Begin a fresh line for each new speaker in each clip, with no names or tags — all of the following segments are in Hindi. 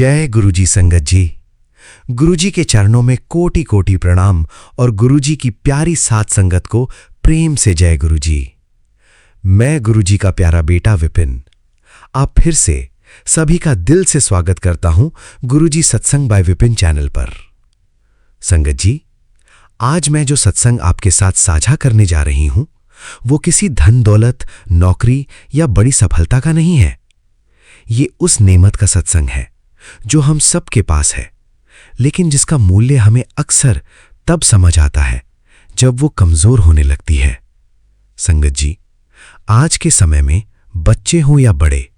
जय गुरुजी संगत जी। गुरुजी के चरणों में कोटि कोटि प्रणाम और गुरुजी की प्यारी साथ संगत को प्रेम से जय गुरुजी। मैं गुरुजी का प्यारा बेटा विपिन आप फिर से सभी का दिल से स्वागत करता हूं गुरुजी सत्संग बाय विपिन चैनल पर। संगत जी, आज मैं जो सत्संग आपके साथ साझा करने जा रही हूं वो किसी धन दौलत, नौकरी या बड़ी सफलता का नहीं है। ये उस नेमत का सत्संग है जो हम सबके पास है, लेकिन जिसका मूल्य हमें अक्सर तब समझ आता है जब वो कमजोर होने लगती है। संगत जी, आज के समय में बच्चे हों या बड़े,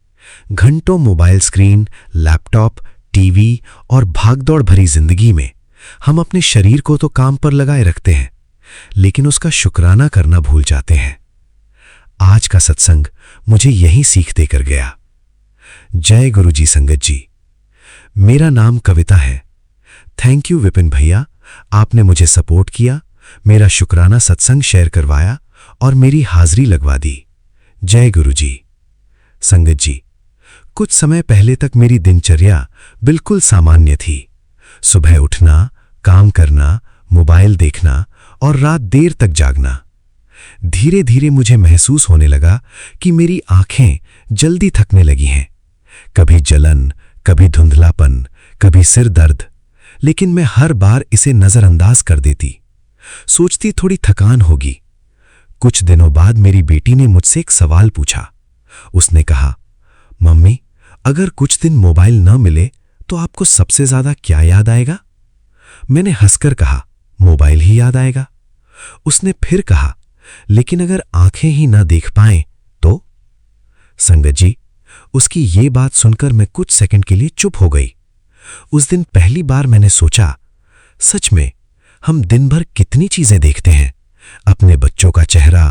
घंटों मोबाइल स्क्रीन, लैपटॉप, टीवी और भागदौड़ भरी जिंदगी में हम अपने शरीर को तो काम पर लगाए रखते हैं, लेकिन उसका शुक्राना करना भूल जाते हैं। आज का सत्संग मुझे यही सीख देकर गया। जय गुरुजी संगत जी। मेरा नाम कविता है। थैंक यू विपिन भैया, आपने मुझे सपोर्ट किया, मेरा शुक्राना सत्संग शेयर करवाया और मेरी हाजिरी लगवा दी। जय गुरुजी। संगत जी, कुछ समय पहले तक मेरी दिनचर्या बिल्कुल सामान्य थी। सुबह उठना, काम करना, मोबाइल देखना और रात देर तक जागना। धीरे धीरे मुझे महसूस होने लगा कि मेरी आंखें जल्दी थकने लगी हैं। कभी जलन, कभी धुंधलापन, कभी सिर दर्द, लेकिन मैं हर बार इसे नजरअंदाज कर देती। सोचती थोड़ी थकान होगी। कुछ दिनों बाद मेरी बेटी ने मुझसे एक सवाल पूछा। उसने कहा, मम्मी, अगर कुछ दिन मोबाइल न मिले तो आपको सबसे ज्यादा क्या याद आएगा? मैंने हंसकर कहा, मोबाइल ही याद आएगा। उसने फिर कहा, लेकिन अगर आंखें ही ना देख पाएं तो? संगत जी, उसकी ये बात सुनकर मैं कुछ सेकंड के लिए चुप हो गई। उस दिन पहली बार मैंने सोचा, सच में हम दिन भर कितनी चीजें देखते हैं। अपने बच्चों का चेहरा,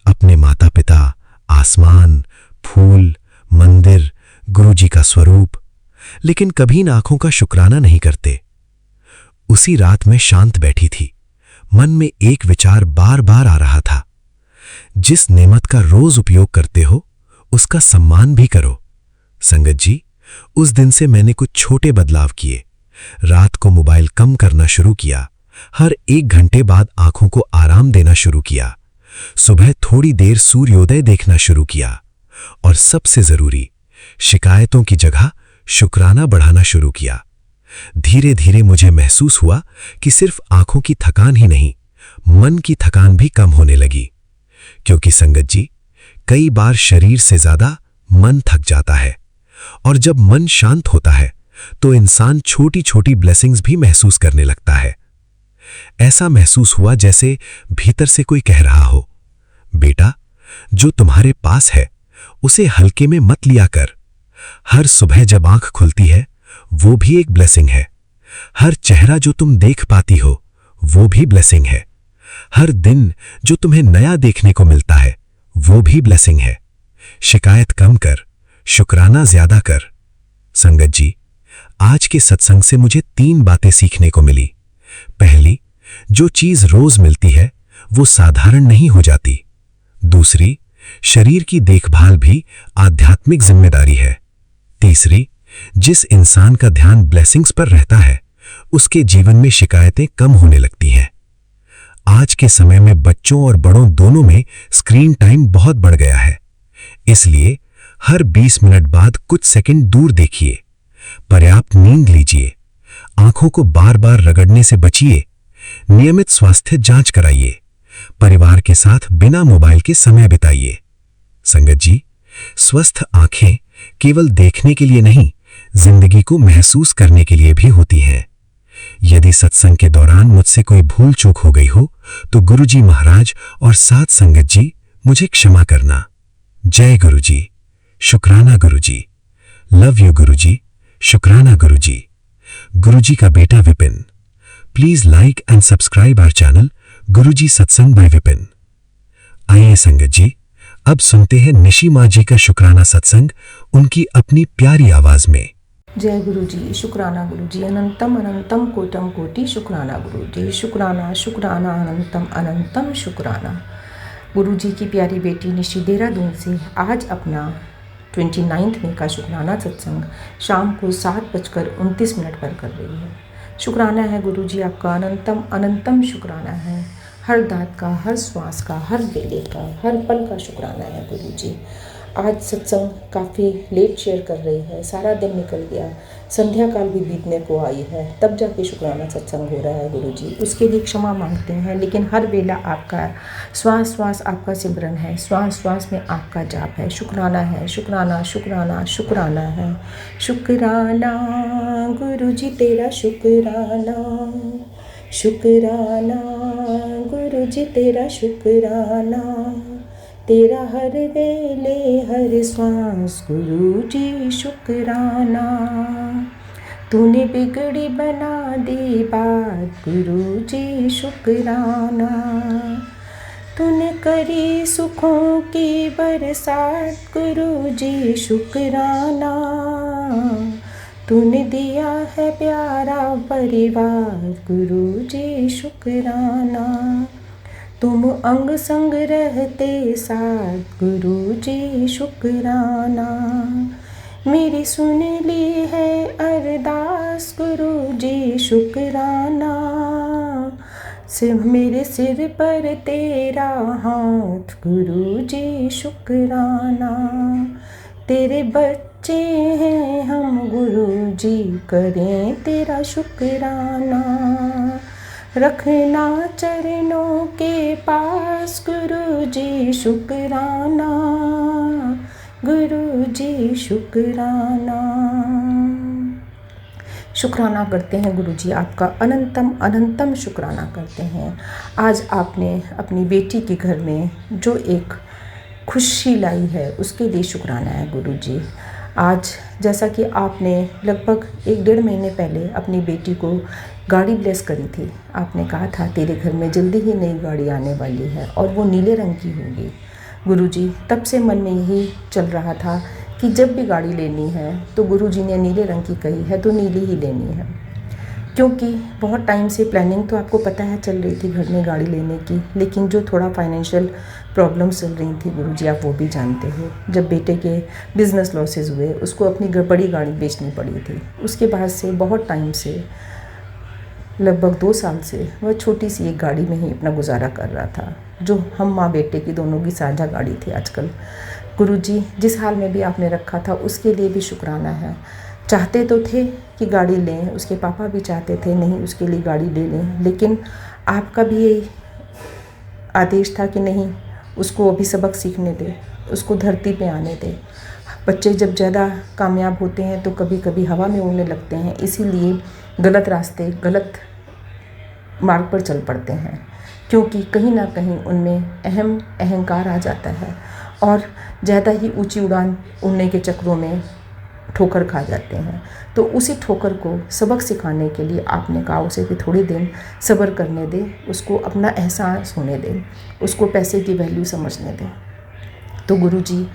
अपने माता पिता, आसमान, फूल, मंदिर, गुरुजी का स्वरूप, लेकिन कभी इन आंखों का शुक्राना नहीं करते। उसी रात में शांत बैठी थी। मन में एक विचार बार बार आ रहा था, जिस नेमत का रोज उपयोग करते हो उसका सम्मान भी करो। संगत जी, उस दिन से मैंने कुछ छोटे बदलाव किए। रात को मोबाइल कम करना शुरू किया। हर 1 घंटे बाद आंखों को आराम देना शुरू किया। सुबह थोड़ी देर सूर्योदय देखना शुरू किया और सबसे जरूरी, शिकायतों की जगह शुक्राना बढ़ाना शुरू किया। धीरे धीरे मुझे महसूस हुआ कि सिर्फ आंखों की थकान ही नहीं, मन की थकान भी कम होने लगी। क्योंकि संगत जी, कई बार शरीर से ज्यादा मन थक जाता है, और जब मन शांत होता है तो इंसान छोटी छोटी ब्लेसिंग्स भी महसूस करने लगता है। ऐसा महसूस हुआ जैसे भीतर से कोई कह रहा हो, बेटा, जो तुम्हारे पास है उसे हल्के में मत लिया कर। हर सुबह जब आंख खुलती है वो भी एक ब्लेसिंग है। हर चेहरा जो तुम देख पाती हो वो भी ब्लेसिंग है। हर दिन जो तुम्हें नया देखने को मिलता है वो भी ब्लेसिंग है। शिकायत कम कर, शुक्राना ज्यादा कर। संगत जी, आज के सत्संग से मुझे 3 बातें सीखने को मिली। पहली, जो चीज रोज मिलती है वो साधारण नहीं हो जाती। दूसरी, शरीर की देखभाल भी आध्यात्मिक जिम्मेदारी है। तीसरी, जिस इंसान का ध्यान ब्लेसिंग्स पर रहता है उसके जीवन में शिकायतें कम होने लगती हैं। आज के समय में बच्चों और बड़ों दोनों में स्क्रीन टाइम बहुत बढ़ गया है। इसलिए हर 20 मिनट बाद कुछ सेकंड दूर देखिए। पर्याप्त नींद लीजिए। आंखों को बार बार रगड़ने से बचिए। नियमित स्वास्थ्य जांच कराइए। परिवार के साथ बिना मोबाइल के समय बिताइए। संगत जी, स्वस्थ आंखें केवल देखने के लिए नहीं, जिंदगी को महसूस करने के लिए भी होती हैं। यदि सत्संग के दौरान मुझसे कोई भूल चूक हो गई हो तो गुरुजी महाराज और साथ संगत जी मुझे क्षमा करना। जय गुरुजी। शुक्राना गुरुजी। लव यू गुरुजी। शुक्राना गुरुजी। गुरुजी का बेटा Vipin. Please like and subscribe our channel Guruji Satsang by Vipin. आइए संगत जी, अब सुनते हैं निशी माँ जी का शुक्राना सत्संग उनकी अपनी प्यारी आवाज में।
जय गुरुजी। शुक्राना गुरुजी। अनंतम अनंतम कोटम कोटि शुक्राना गुरुजी। शुक्राना शुक्राना अनंतम अनंतम शुक्राना। गुरुजी की प्यारी बेटी निशी देहरादून से आज अपना 29 मई का शुक्राना सत्संग शाम को 7:29 पर कर रही है। शुक्राना है गुरुजी आपका, अनंतम अनंतम शुक्राना है। हर दात का, हर श्वास का, हर वेले का, हर पल का शुक्राना है गुरुजी। आज सत्संग काफ़ी लेट शेयर कर रही है, सारा दिन निकल गया, संध्या काल भी बीतने को आई है, तब जाके शुक्राना सत्संग हो रहा है गुरुजी। उसके लिए क्षमा मांगते हैं, लेकिन हर वेला आपका श्वास श्वास आपका सिमरन है, श्वास श्वास में आपका जाप है। शुक्राना है, शुक्राना शुक्राना शुक्राना है। शुक्राना गुरुजी तेरा शुक्राना, शुक्राना गुरुजी तेरा शुक्राना, तेरा हर वेले हर श्वास गुरुजी शुक्राना। तूने बिगड़ी बना दी बात गुरुजी शुक्राना, तूने करी सुखों की बरसात गुरुजी शुक्राना, तूने दिया है प्यारा परिवार गुरुजी शुक्राना, तुम अंग संग रहते साथ गुरुजी शुक्राना, मेरी सुन ली है अरदास गुरुजी शुक्राना, सिर्फ मेरे सिर पर तेरा हाथ गुरुजी शुक्राना, तेरे बच्चे हैं हम गुरुजी करें तेरा शुक्राना, रखना चरणों के पास गुरुजी शुक्राना, गुरुजी शुक्राना। शुक्राना करते हैं गुरुजी आपका, अनंतम अनंतम शुक्राना करते हैं। आज आपने अपनी बेटी के घर में जो एक खुशी लाई है उसके लिए शुक्राना है गुरुजी। आज जैसा कि आपने लगभग 1-1.5 महीने पहले अपनी बेटी को गाड़ी ब्लेस करी थी, आपने कहा था तेरे घर में जल्दी ही नई गाड़ी आने वाली है और वो नीले रंग की होगी गुरुजी। तब से मन में यही चल रहा था कि जब भी गाड़ी लेनी है तो गुरुजी ने नीले रंग की कही है तो नीली ही लेनी है, क्योंकि बहुत टाइम से प्लानिंग तो आपको पता है चल रही थी घर में गाड़ी लेने की, लेकिन जो थोड़ा फाइनेंशियल प्रॉब्लम्स चल रही थी गुरुजी आप वो भी जानते हो। जब बेटे के बिज़नेस लॉसेस हुए, उसको अपनी बड़ी गाड़ी बेचनी पड़ी थी। उसके बाद से बहुत टाइम से, लगभग 2 साल से वह छोटी सी एक गाड़ी में ही अपना गुजारा कर रहा था, जो हम माँ बेटे की दोनों की साझा गाड़ी थी आजकल। गुरुजी जिस हाल में भी आपने रखा था उसके लिए भी शुक्राना है। चाहते तो थे कि गाड़ी लें, उसके पापा भी चाहते थे नहीं उसके लिए गाड़ी ले लें, लेकिन आपका भी यही आदेश था कि नहीं, उसको अभी सबक सीखने दे, उसको धरती पे आने दे। बच्चे जब ज़्यादा कामयाब होते हैं तो कभी कभी हवा में उड़ने लगते हैं, इसीलिए गलत रास्ते, गलत मार्ग पर चल पड़ते हैं, क्योंकि कहीं ना कहीं उनमें अहंकार आ जाता है और ज़्यादा ही ऊंची उड़ान उड़ने के चक्रों में ठोकर खा जाते हैं। तो उसी ठोकर को सबक सिखाने के लिए आपने कहा उसे कि थोड़ी दिन सब्र करने दे, उसको अपना एहसास होने दे, उसको पैसे की वैल्यू समझने दे। तो गुरुजी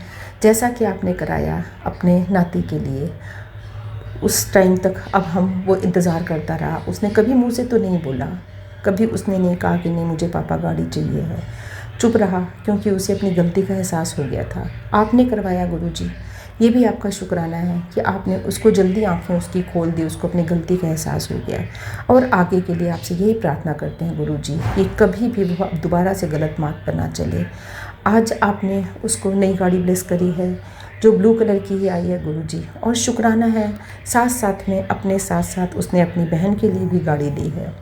जैसा कि आपने कराया अपने नाती के लिए, उस टाइम तक अब वो इंतज़ार करता रहा। उसने कभी मुँह से तो नहीं बोला, कभी उसने नहीं कहा कि नहीं मुझे पापा गाड़ी चाहिए है, चुप रहा, क्योंकि उसे अपनी गलती का एहसास हो गया था। आपने करवाया गुरुजी, ये भी आपका शुक्राना है कि आपने उसको जल्दी आंखें उसकी खोल दी, उसको अपनी गलती का एहसास हो गया। और आगे के लिए आपसे यही प्रार्थना करते हैं गुरुजी कि कभी भी वो दोबारा से गलत मार्ग पर ना चले। आज आपने उसको नई गाड़ी ब्लेस करी है जो ब्लू कलर की ही आई है गुरुजी, और शुक्राना है साथ साथ में अपने साथ साथ उसने अपनी बहन के लिए भी गाड़ी ली है।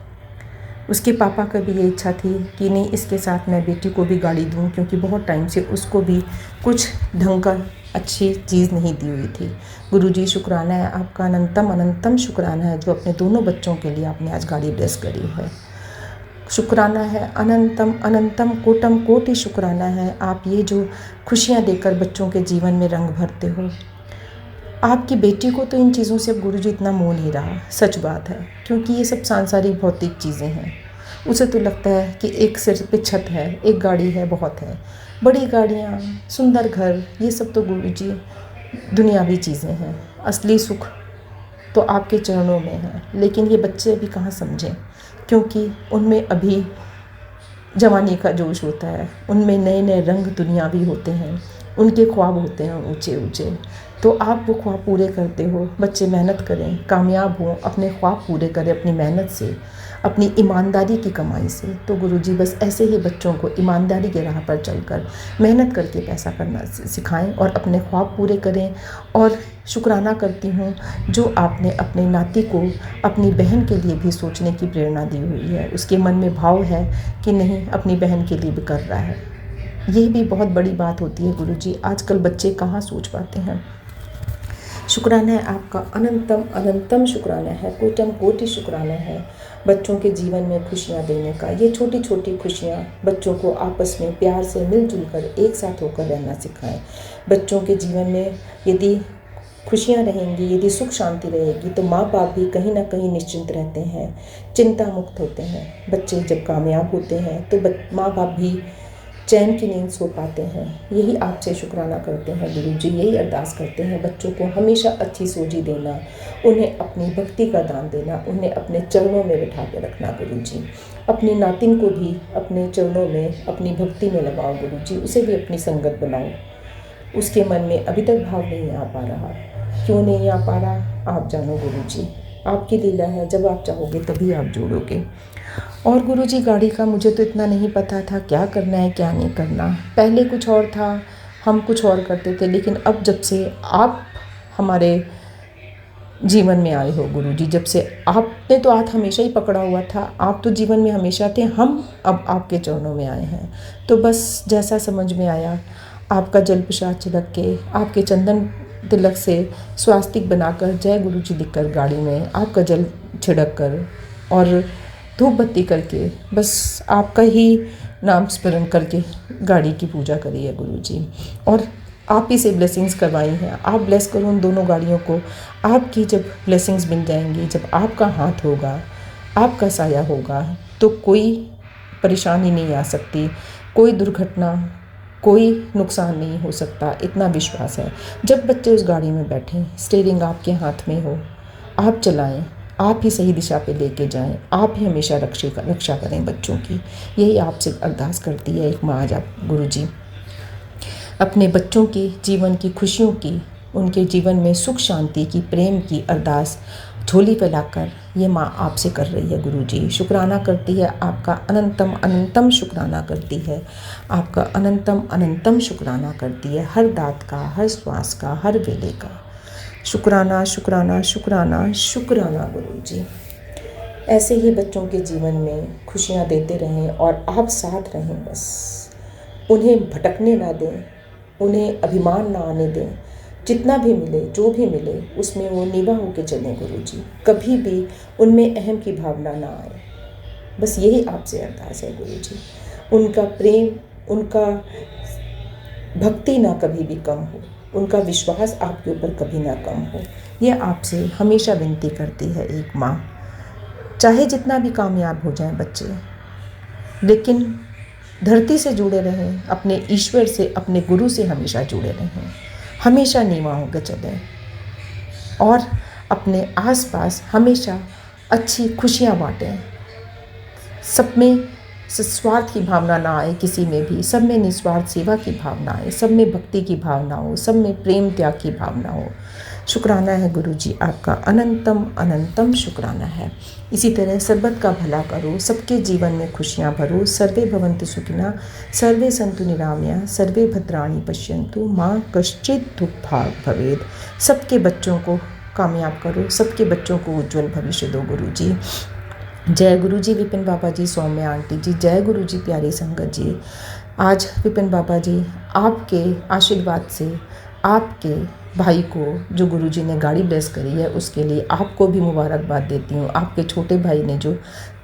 उसके पापा का भी ये इच्छा थी कि नहीं इसके साथ मैं बेटी को भी गाड़ी दूं, क्योंकि बहुत टाइम से उसको भी कुछ ढंग का अच्छी चीज़ नहीं दी हुई थी। गुरुजी शुक्राना है आपका, अनंतम अनंतम शुक्राना है जो अपने दोनों बच्चों के लिए आपने आज गाड़ी ब्लेस करी है। शुक्राना है, अनंतम अनंतम कोटम कोटि शुक्राना है। आप ये जो खुशियाँ देकर बच्चों के जीवन में रंग भरते हो। आपकी बेटी को तो इन चीज़ों से अब गुरुजी इतना मोह नहीं रहा, सच बात है, क्योंकि ये सब सांसारिक भौतिक चीज़ें हैं। उसे तो लगता है कि एक सिर पे छत है, एक गाड़ी है, बहुत है, बड़ी गाड़ियाँ, सुंदर घर, ये सब तो गुरुजी दुनियावी चीज़ें हैं। असली सुख तो आपके चरणों में है। लेकिन ये बच्चे अभी कहाँ समझें, क्योंकि उनमें अभी जवानी का जोश होता है, उनमें नए नए रंग दुनियावी होते हैं। उनके ख्वाब होते हैं ऊंचे ऊंचे, तो आप वो ख्वाब पूरे करते हो। बच्चे मेहनत करें, कामयाब हों, अपने ख्वाब पूरे करें अपनी मेहनत से, अपनी ईमानदारी की कमाई से। तो गुरुजी बस ऐसे ही बच्चों को ईमानदारी के राह पर चलकर मेहनत करके पैसा करना सिखाएं और अपने ख्वाब पूरे करें। और शुक्राना करती हूँ जो आपने अपने नाती को अपनी बहन के लिए भी सोचने की प्रेरणा दी हुई है। उसके मन में भाव है कि नहीं, अपनी बहन के लिए भी कर रहा है। ये भी बहुत बड़ी बात होती है गुरुजी, आजकल बच्चे कहाँ सोच पाते हैं। शुक्राना है आपका, अनंतम अनंतम शुक्राना है, कोटम कोटि शुक्राना है बच्चों के जीवन में खुशियाँ देने का। ये छोटी छोटी खुशियाँ बच्चों को आपस में प्यार से मिलजुल कर एक साथ होकर रहना सिखाएं। बच्चों के जीवन में यदि खुशियाँ रहेंगी, यदि सुख शांति रहेगी, तो माँ बाप भी कहीं ना कहीं निश्चिंत रहते हैं, चिंता मुक्त होते हैं। बच्चे जब कामयाब होते हैं तो माँ बाप भी चैन की नींद सो पाते हैं। यही आपसे शुक्राना करते हैं गुरुजी, यही अरदास करते हैं बच्चों को हमेशा अच्छी सोची देना, उन्हें अपनी भक्ति का दान देना, उन्हें अपने चरणों में बिठा के रखना गुरुजी। अपनी नातिन को भी अपने चरणों में, अपनी भक्ति में लगाओ गुरुजी, उसे भी अपनी संगत बनाओ। उसके मन में अभी तक भाव नहीं आ पा रहा, क्यों नहीं आ पा रहा आप जानो गुरुजी, आपकी लीला है, जब आप चाहोगे तभी आप जोड़ोगे। और गुरुजी गाड़ी का मुझे तो इतना नहीं पता था क्या करना है क्या नहीं करना। पहले कुछ और था, हम कुछ और करते थे, लेकिन अब जब से आप हमारे जीवन में आए हो गुरुजी, जब से आपने तो हाथ हमेशा ही पकड़ा हुआ था, आप तो जीवन में हमेशा थे, हम अब आपके चरणों में आए हैं। तो बस जैसा समझ में आया, आपका जल प्रसाद छिड़क के, आपके चंदन तिलक से स्वास्तिक बनाकर, जय गुरुजी लिखकर गाड़ी में आपका जल छिड़क कर और धूप बत्ती करके बस आपका ही नाम स्मरण करके गाड़ी की पूजा करी है गुरुजी। और आप ही से ब्लेसिंग्स करवाई हैं, आप ब्लेस करो उन दोनों गाड़ियों को। आपकी जब ब्लेसिंग्स मिल जाएंगी, जब आपका हाथ होगा, आपका साया होगा, तो कोई परेशानी नहीं आ सकती, कोई दुर्घटना, कोई नुकसान नहीं हो सकता, इतना विश्वास है। जब बच्चे उस गाड़ी में बैठें, स्टीयरिंग आपके हाथ में हो, आप चलाएं, आप ही सही दिशा पे लेके जाएं, आप ही हमेशा रक्षा करें बच्चों की। यही आपसे अरदास करती है एक माँ। आज आप गुरुजी अपने बच्चों के जीवन की खुशियों की, उनके जीवन में सुख शांति की, प्रेम की अरदास झोली फैलाकर ये माँ आपसे कर रही है गुरुजी। शुक्राना करती है आपका, अनंतम अनंतम शुक्राना करती है आपका, अनंतम अनंतम शुक्राना करती है हर दात का, हर श्वास का, हर वेले का। शुक्राना शुक्राना शुक्राना शुक्राना गुरुजी। ऐसे ही बच्चों के जीवन में खुशियाँ देते रहें और आप साथ रहें। बस उन्हें भटकने ना दें, उन्हें अभिमान ना आने दें। जितना भी मिले, जो भी मिले, उसमें वो निभा होके चलें गुरुजी। कभी भी उनमें अहम की भावना ना आए। बस यही आपसे अरदास है गुरुजी। उनका प्रेम, उनका भक्ति ना कभी भी कम हो, उनका विश्वास आपके ऊपर कभी ना कम हो। यह आपसे हमेशा विनती करती है एक माँ। चाहे जितना भी कामयाब हो जाएं बच्चे, लेकिन धरती से जुड़े रहें, अपने ईश्वर से, अपने गुरु से हमेशा जुड़े रहें, हमेशा नीवा होकर चलें और अपने आसपास हमेशा अच्छी खुशियाँ बांटें। सब में स्वार्थ की भावना ना आए, किसी में भी, सब में निस्वार्थ सेवा की भावना आए, सब में भक्ति की भावना हो, सब में प्रेम त्याग की भावना हो। शुक्राना है गुरुजी आपका, अनंतम अनंतम शुक्राना है। इसी तरह सर्बत का भला करो, सबके जीवन में खुशियाँ भरो। सर्वे भवन्तु सुखिनः, सर्वे सन्तु निरामया, सर्वे भद्राणि पश्यन्तु, माँ कश्चित् दुःख भाग् भवेत्। सबके बच्चों को कामयाब करो, सबके बच्चों को उज्जवल भविष्य दो गुरुजी। जय गुरुजी विपिन बाबा जी, सौम्य आंटी जी, जय गुरुजी प्यारी संगत जी। आज विपिन बाबा जी आपके आशीर्वाद से, आपके भाई को जो गुरुजी ने गाड़ी ब्लेस करी है, उसके लिए आपको भी मुबारकबाद देती हूँ। आपके छोटे भाई ने जो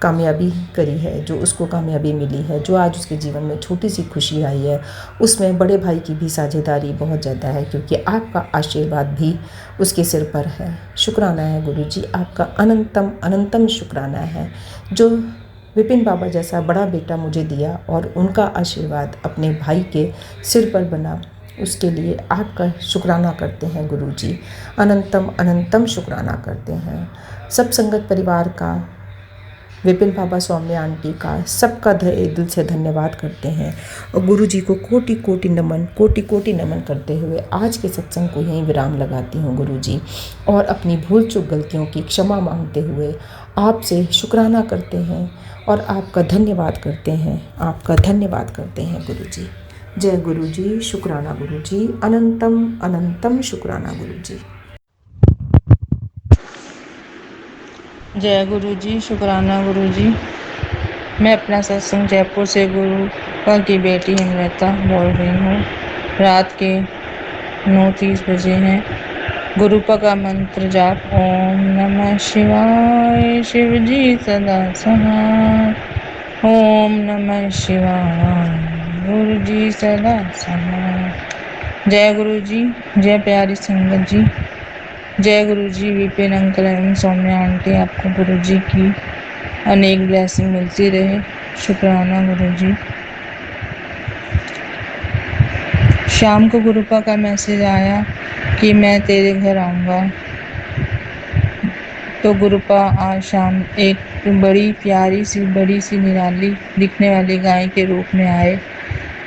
कामयाबी करी है, जो उसको कामयाबी मिली है, जो आज उसके जीवन में छोटी सी खुशी आई है, उसमें बड़े भाई की भी साझेदारी बहुत ज़्यादा है, क्योंकि आपका आशीर्वाद भी उसके सिर पर है। शुक्राना है गुरुजी आपका, अनंतम अनंतम शुक्राना है जो विपिन बाबा जैसा बड़ा बेटा मुझे दिया और उनका आशीर्वाद अपने भाई के सिर पर बना। उसके लिए आपका शुक्राना करते हैं गुरुजी, अनंतम अनंतम शुक्राना करते हैं। सब संगत परिवार का विपिन बाबा, सौम्या आंटी का सबका दिल से धन्यवाद करते हैं और गुरु जी को कोटि कोटि नमन करते हुए आज के सत्संग को यहीं विराम लगाती हूँ गुरु जी, और अपनी भूल चूक गलतियों की क्षमा मांगते हुए आपसे शुक्राना करते हैं और आपका धन्यवाद करते हैं गुरु जी। जय गुरु जी, शुक्राना गुरु जी, अनंतम अनंतम शुक्राना गुरु जी।
जय गुरु जी, शुक्राना गुरु जी। मैं अपना सत्संग जयपुर से गुरुपा की बेटी अमृता बोल रही हूँ। रात के 9:30 बजे हैं। गुरुपा का मंत्र जाप ओम नमः शिवाय, शिव जी सदा सहाय। ओम नमः शिवाय, गुरु जी सदा सहाय। जय गुरु जी, जय प्यारी संगत जी, जय गुरु जी। विपिन अंकल एवं सौम्या आंटी, आपको गुरु जी की अनेक ब्लेसिंग मिलती रहे। शुक्राना गुरु जी। शाम को गुरुपा का मैसेज आया कि मैं तेरे घर आऊँगा, तो गुरुपा आज शाम एक बड़ी सी निराली दिखने वाली गाय के रूप में आए।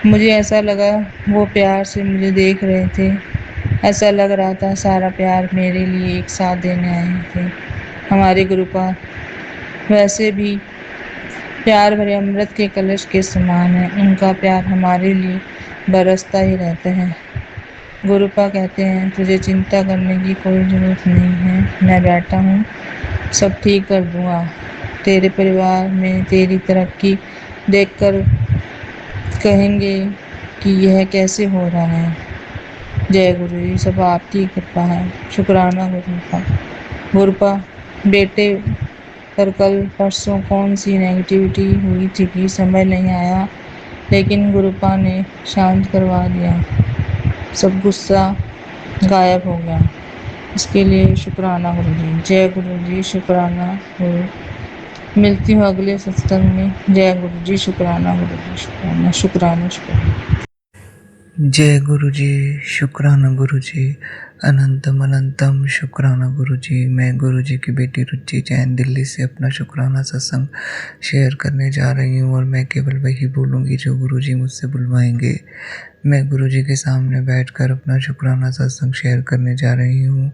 मुझे ऐसा लगा वो प्यार से मुझे देख रहे थे। ऐसा लग रहा था सारा प्यार मेरे लिए एक साथ देने आए थे। हमारे गुरुपा वैसे भी प्यार भरे अमृत के कलश के समान है। उनका प्यार हमारे लिए बरसता ही रहता है। गुरुपा कहते हैं तुझे चिंता करने की कोई ज़रूरत नहीं है, मैं बैठा हूँ, सब ठीक कर दूँगा। तेरे परिवार में तेरी तरक्की देखकर कहेंगे कि यह कैसे हो रहा है। जय गुरु जी, सब आपकी कृपा है। शुक्राना गुरुपा। गुरुपा बेटे पर कल परसों कौन सी नेगेटिविटी हुई थी कि समझ नहीं आया, लेकिन गुरुपा ने शांत करवा दिया, सब गुस्सा गायब हो गया। इसके लिए शुक्राना गुरु जी। जय गुरु जी, शुक्राना गुरु। मिलती हूँ अगले सत्संग में। जय गुरु जी, शुक्राना गुरु जी, शुक्राना शुक्राना शुक्राना।
जय गुरु जी, शुक्राना गुरु जी, अनंतम अनंतम शुक्राना गुरु जी। मैं गुरु जी की बेटी रुचि जैन दिल्ली से अपना शुक्राना सत्संग शेयर करने जा रही हूँ और मैं केवल वही बोलूँगी जो गुरु जी मुझसे बुलवाएंगे। मैं गुरु जी के सामने बैठकर अपना शुक्राना सत्संग शेयर करने जा रही हूँ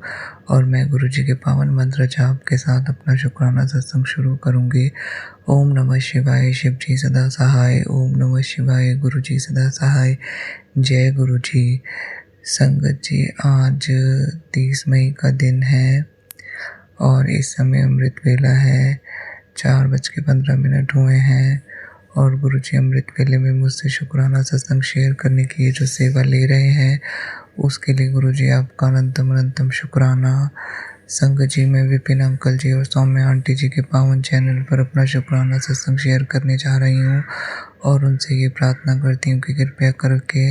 और मैं गुरु जी के पावन मंत्र जाप के साथ अपना शुक्राना सत्संग शुरू करूँगी। ओम नमः शिवाय, शिव जी सदा सहाय। ओम नमः शिवाय, गुरु जी सदा सहाय। जय गुरु जी। संगत जी, आज 30 मई का दिन है और इस समय अमृत वेला है। 4:15 हुए हैं और गुरु जी अमृत वेले में मुझसे शुक्राना सत्संग शेयर करने की जो सेवा ले रहे हैं उसके लिए गुरु जी आपका अनंतम अनंतम शुक्राना। संगत जी, मैं विपिन अंकल जी और सौम्या आंटी जी के पावन चैनल पर अपना शुक्राना सत्संग शेयर करने जा रही हूँ और उनसे ये प्रार्थना करती हूँ कि कृपया करके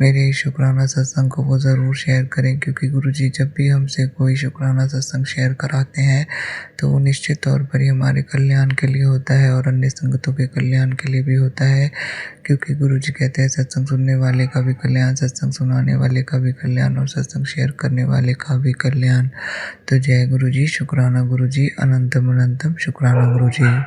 मेरे इस शुक्राना सत्संग को वो ज़रूर शेयर करें, क्योंकि गुरुजी जब भी हमसे कोई शुक्राना सत्संग शेयर कराते हैं तो वो निश्चित तौर पर ही हमारे कल्याण के लिए होता है और अन्य संगतों के कल्याण के लिए भी होता है, क्योंकि गुरुजी कहते हैं सत्संग सुनने वाले का भी कल्याण, सत्संग सुनाने वाले का भी कल्याण और सत्संग शेयर करने वाले का भी कल्याण। तो जय गुरुजी, शुक्राना गुरुजी, अनंतम अनंतम शुक्राना गुरुजी।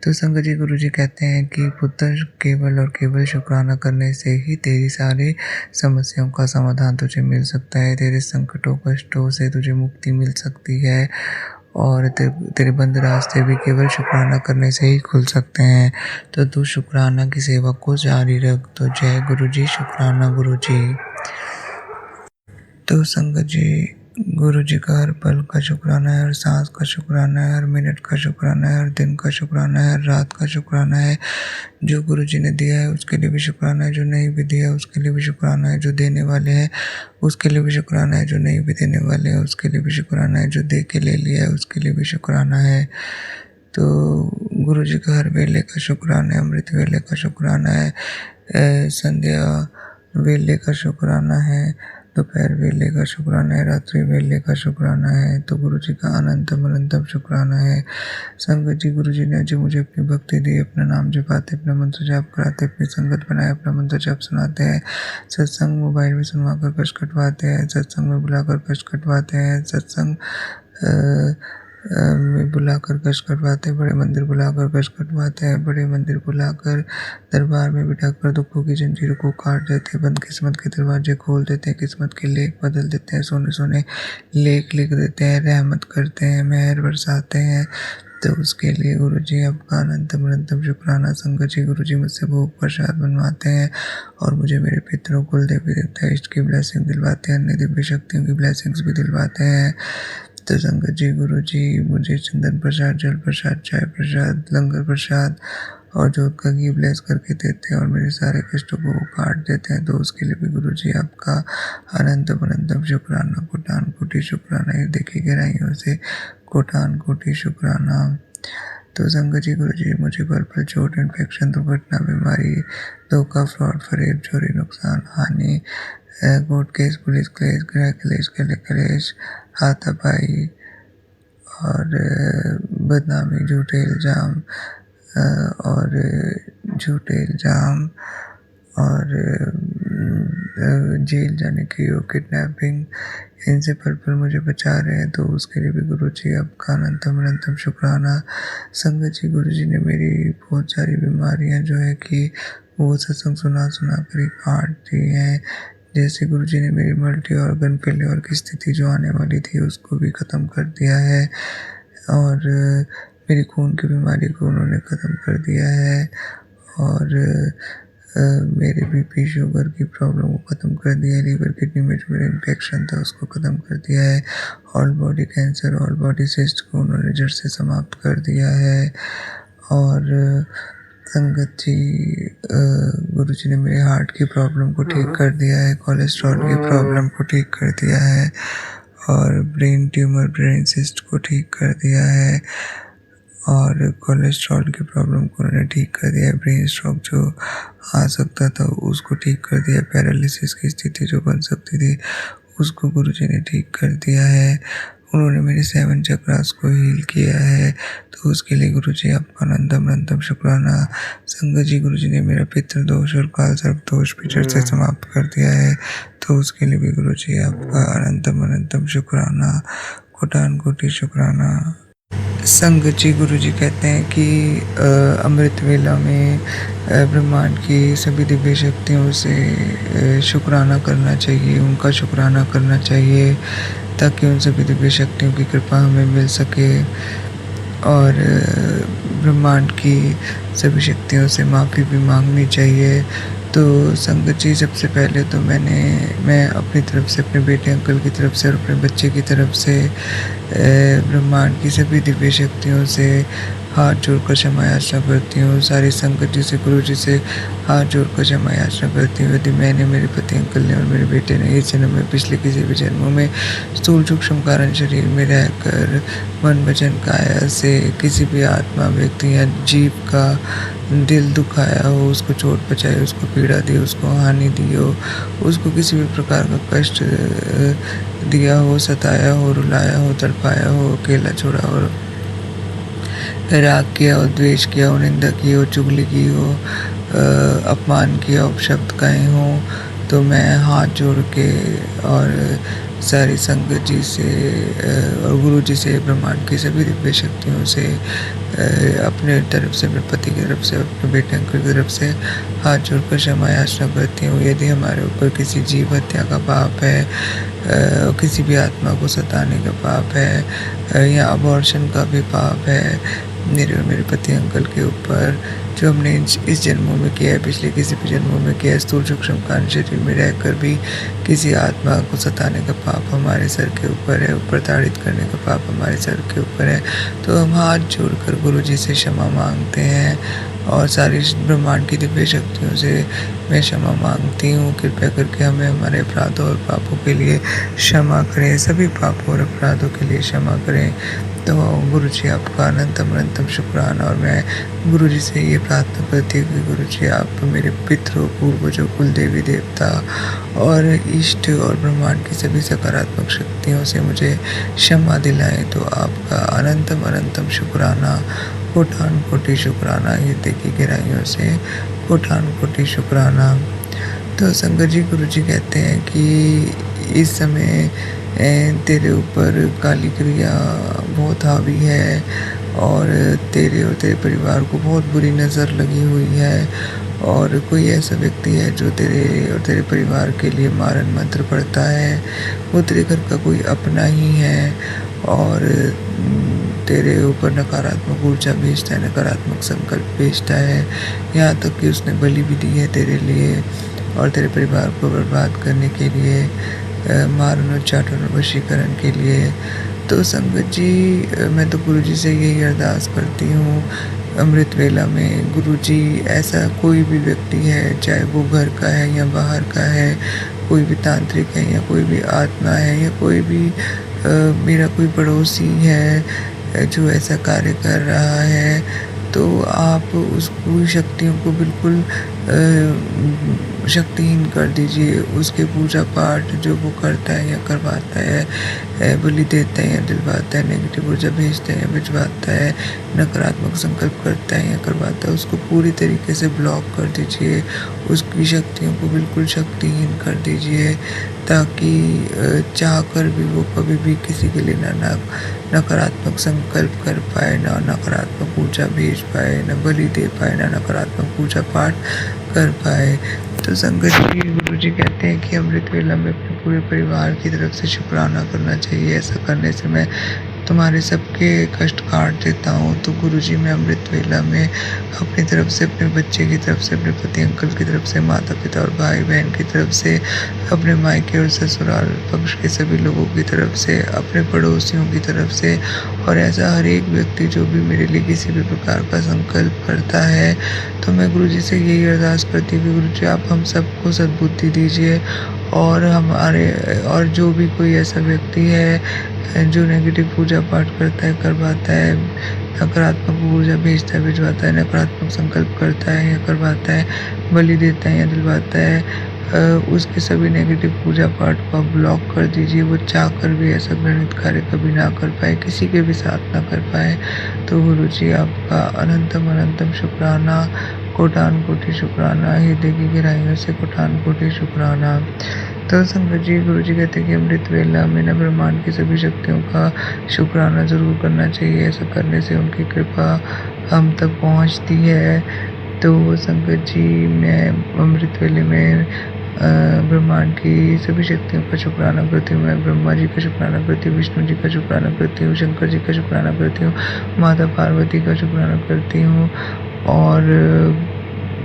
तो संगत जी, गुरु जी कहते हैं कि पुत्र, केवल और केवल शुक्राना करने से ही तेरी सारी समस्याओं का समाधान तुझे मिल सकता है, तेरे संकटों कष्टों से तुझे मुक्ति मिल सकती है और तेरे बंद रास्ते भी केवल शुक्राना करने से ही खुल सकते हैं। तो तू शुक्राना की सेवा को जारी रख। तो जय गुरु जी, शुक्राना गुरु जी। तो संगत जी, गुरु जी का हर पल का शुक्राना है, हर सांस का शुक्राना है, हर मिनट का शुक्राना है, हर दिन का शुक्राना है, हर रात का शुक्राना है। जो गुरु जी ने दिया है उसके लिए भी शुक्राना है, जो नहीं भी दिया है उसके लिए भी शुक्राना है, जो देने वाले हैं उसके लिए भी शुक्राना है, जो नहीं भी देने वाले हैं उसके लिए भी शुक्राना है, जो दे के ले लिया है उसके लिए भी शुक्राना है। तो गुरु जी का हर वेले का शुक्राना है, अमृत वेले का शुक्राना है, संध्या वेले का शुक्राना है, दोपहर वेले का शुक्राना है, रात्रि वेले का शुक्राना है। तो गुरु जी का अनंतम अनंतम शुक्राना है। संगत जी, गुरु जी ने जो मुझे अपनी भक्ति दी, अपना नाम जपाते, अपना मंत्र जाप कराते, अपनी संगत बनाए, अपना मंत्र जाप सुनाते हैं, सत्संग मोबाइल में सुनवा कर कष्ट कटवाते हैं, सत्संग में बुलाकर कष्ट कटवाते हैं, सत्संग में बुलाकर कष्ट कटवाते हैं, बड़े मंदिर बुलाकर कष्ट कटवाते हैं, बड़े मंदिर बुलाकर दरबार में बिठाकर दुखों की जंजीरों को काट देते हैं, बंद किस्मत के दरवाजे खोल देते हैं, किस्मत के लेख बदल देते हैं, सोने सोने लेख लिख देते हैं, रहमत करते हैं, मेहर बरसाते हैं। तो उसके लिए गुरुजी आपका अनंतम अनंतम शुक्राना। संगत जी, गुरुजी मुझसे भोग प्रसाद बनवाते हैं और मुझे मेरे पितरों, कुल देवी देवता, इष्ट की ब्लेसिंग दिलवाते हैं, अन्य दिव्य शक्तियों की ब्लेसिंग्स भी दिलवाते हैं। तो संगत जी, गुरुजी मुझे चंदन प्रसाद, जल प्रसाद, चाय प्रसाद, लंगर प्रसाद और जोत का घी ब्लेस करके देते हैं और मेरे सारे कष्टों को वो काट देते हैं। तो उसके लिए भी गुरुजी आपका अनंतम अनंतम शुक्राना, कोटान कोटि शुक्राना। ये देखिए गहराइयों से कोटान कोटि शुक्राना। तो संगत जी, गुरुजी मुझे पल पल चोट, इन्फेक्शन, दुर्घटना, बीमारी, धोखा, फ्रॉड, फरेब, चोरी, नुकसान, हानि, कोर्ट केस, पुलिस केस, गृह क्लेश, गले कलेश, हाथापाई और बदनामी, झूठे इल्ज़ाम और जेल जाने की योग, किडनैपिंग, इनसे पल पल मुझे बचा रहे हैं। तो उसके लिए भी गुरुजी आपका अनंतम अनंतम शुक्राना। संगत जी, गुरुजी ने मेरी बहुत सारी बीमारियां जो है कि वो सत्संग सुना सुना कर ही काट दी हैं। जैसे गुरुजी ने मेरी मल्टी ऑर्गन फेलियर की स्थिति जो आने वाली थी उसको भी ख़त्म कर दिया है और मेरी खून की बीमारी को उन्होंने ख़त्म कर दिया है और मेरे बीपी शुगर की प्रॉब्लम को ख़त्म कर दिया है। लीवर किडनी में जो मेरा इन्फेक्शन था उसको ख़त्म कर दिया है। All body cancer, all body cyst को उन्होंने जड़ से समाप्त कर दिया है। और संगत जी, गुरुजी ने मेरे हार्ट की प्रॉब्लम को ठीक कर दिया है, कोलेस्ट्रॉल की प्रॉब्लम को ठीक कर दिया है और ब्रेन ट्यूमर, ब्रेन सिस्ट को ठीक कर दिया है और कोलेस्ट्रॉल की प्रॉब्लम को उन्होंने ठीक कर दिया है। ब्रेन स्ट्रोक जो आ सकता था उसको ठीक कर दिया। पैरालिसिस की स्थिति जो बन सकती थी उसको गुरुजी ने ठीक कर दिया है। उन्होंने मेरे 7 चक्रास को हील किया है। तो उसके लिए गुरुजी आपका अनंतम अनंतम शुक्राना। संगत जी, गुरुजी ने मेरा पितृ दोष और काल सर्प दोष भी जड़ से समाप्त कर दिया है। तो उसके लिए भी गुरुजी आपका अनंतम अनंतम शुक्राना, कोटान कोटि शुक्राना। संगत जी, गुरुजी कहते हैं कि अमृत वेला में ब्रह्मांड की सभी दिव्य शक्तियों से शुक्राना करना चाहिए, उनका शुक्राना करना चाहिए ताकि उन सभी दिव्य शक्तियों की कृपा हमें मिल सके और ब्रह्मांड की सभी शक्तियों से माफ़ी भी मांगनी चाहिए। तो संगत जी, सबसे पहले तो मैं अपनी तरफ से, अपने बेटे अंकल की तरफ से और अपने बच्चे की तरफ से ब्रह्मांड की सभी दिव्य शक्तियों से हाथ जोड़कर क्षमा याचना करती हूँ। सारी संगत जी से, गुरु जी से हाथ जोड़कर क्षमा याचना करती हूँ। यदि मैंने, मेरे पति अंकल ने और मेरे बेटे ने इस जन्म में, पिछले किसी भी जन्मों में स्थूल सूक्ष्म कारण शरीर में रहकर मन वचन काया से किसी भी आत्मा, व्यक्ति या जीव का दिल दुखाया हो, उसको चोट पहुँचाई, उसको पीड़ा दी, उसको हानि दी हो, उसको किसी भी प्रकार का कष्ट दिया हो, सताया हो, रुलाया हो, तड़पाया हो, अकेला छोड़ा हो, राग किया हो, द्वेष किया हो, निंदा की हो, चुगली की हो, अपमान किया हो, शब्द कहे हो, तो मैं हाथ जोड़ के और सारी संगत जी से और गुरु जी से, ब्रह्मांड की सभी दिव्य शक्तियों से, अपने तरफ से, अपने पति की तरफ से, अपने बेटे अंकल की तरफ से हाथ जोड़कर क्षमा याचना करती हूँ। यदि हमारे ऊपर किसी जीव हत्या का पाप है, किसी भी आत्मा को सताने का पाप है या अबॉर्शन का भी पाप है मेरे और मेरे पति अंकल के ऊपर, जो हमने इस जन्मों में किया है, पिछले किसी भी जन्मों में किया है, स्थूल सूक्ष्म कारण शरीर में रहकर भी किसी आत्मा को सताने का पाप हमारे सर के ऊपर है, प्रताड़ित करने का पाप हमारे सर के ऊपर है, तो हम हाथ जोड़कर गुरु जी से क्षमा मांगते हैं और सारी ब्रह्मांड की दिव्य शक्तियों से मैं क्षमा मांगती हूँ। कृपया करके हमें हमारे अपराधों और पापों के लिए क्षमा करें, सभी पापों और अपराधों के लिए क्षमा करें। तो गुरु जी आपका अनंतम अनंतम शुक्राना। और मैं गुरु जी से ये प्रार्थना करती हूँ कि गुरु जी आप मेरे पितरों, पूर्वजों, कुल देवी देवता और इष्ट और ब्रह्मांड की सभी सकारात्मक शक्तियों से मुझे क्षमा दिलाएं। तो आपका अनंतम अनंतम शुक्राना, कोटान कोटि शुक्राना। हृदय की गहराइयों से कोटान कोटि शुक्राना। तो संगत जी, गुरु जी कहते हैं कि इस समय तेरे ऊपर काली क्रिया बहुत हावी है और तेरे परिवार को बहुत बुरी नज़र लगी हुई है और कोई ऐसा व्यक्ति है जो तेरे और तेरे परिवार के लिए मारन मंत्र पढ़ता है। वो तेरे घर का कोई अपना ही है और तेरे ऊपर नकारात्मक ऊर्जा भेजता है, नकारात्मक संकल्प भेजता है। यहाँ तक कि उसने बलि भी दी है तेरे लिए और तेरे परिवार को बर्बाद करने के लिए, मारन उच्चाटन और वशीकरण के लिए। तो संगत जी, मैं तो गुरु जी से यही अरदास करती हूँ अमृत वेला में, गुरु जी ऐसा कोई भी व्यक्ति है, चाहे वो घर का है या बाहर का है, कोई भी तांत्रिक है या कोई भी आत्मा है या कोई भी मेरा कोई पड़ोसी है जो ऐसा कार्य कर रहा है, तो आप उसकी शक्तियों को बिल्कुल शक्तिहीन कर दीजिए। उसके पूजा पाठ जो वो करता है या करवाता है, बलि देता है या दिलवाता है, नेगेटिव ऊर्जा भेजता है या भिजवाता है, नकारात्मक संकल्प करता है या करवाता है, उसको पूरी तरीके से ब्लॉक कर दीजिए। उसकी शक्तियों को बिल्कुल शक्तिहीन कर दीजिए ताकि चाह कर भी वो कभी भी किसी के लिए ना नकारात्मक संकल्प कर पाए, ना नकारात्मक ऊर्जा भेज पाए, ना बलि दे पाए, ना नकारात्मक पूजा पाठ कर पाए। तो संगत जी, गुरु जी कहते हैं कि अमृत वेला में अपने पूरे परिवार की तरफ से शुक्राना करना चाहिए। ऐसा करने से मैं तुम्हारे सबके कष्ट काट देता हूँ। तो गुरु जी, मैं अमृत वेला में अपनी तरफ से, अपने बच्चे की तरफ से, अपने पति अंकल की तरफ से, माता पिता और भाई बहन की तरफ से, अपने मायके और ससुराल पक्ष के सभी लोगों की तरफ से, अपने पड़ोसियों की तरफ से और ऐसा हर एक व्यक्ति जो भी मेरे लिए किसी भी प्रकार का संकल्प करता है, तो मैं गुरु जी से यही अरदास करती हूँ कि गुरु जी, आप हम सबको सद्बुद्धि दीजिए और हमारे और जो भी कोई ऐसा व्यक्ति है जो नेगेटिव पूजा पाठ करता है, करवाता है, नकारात्मक ऊर्जा भेजता है, भिजवाता है, नकारात्मक संकल्प करता है या करवाता है, बलि देता है या दिलवाता है, उसके सभी नेगेटिव पूजा पाठ को आप ब्लॉक कर दीजिए। वो चाह कर भी ऐसा घृणित कार्य कभी ना कर पाए, किसी के भी साथ ना कर पाए। तो गुरु जी, आपका अनंतम अनंतम शुक्राना, कोटान कोटि शुक्राना, हृदय की गहराइयों से कोटान कोटि शुक्राना। तो संगत जी, गुरु जी कहते हैं कि अमृत वेला में न ब्रह्मांड की सभी शक्तियों का शुक्राना ज़रूर करना चाहिए। ऐसा करने से उनकी कृपा हम तक पहुंचती है। तो संगत जी, मैं अमृत वेले में ब्रह्मांड की सभी शक्तियों का शुक्राना करती हूँ। मैं ब्रह्मा जी का शुक्राना करती हूँ, विष्णु जी का शुक्राना करती हूँ, शंकर जी का शुक्राना करती हूँ, माता पार्वती का शुक्राना करती हूँ और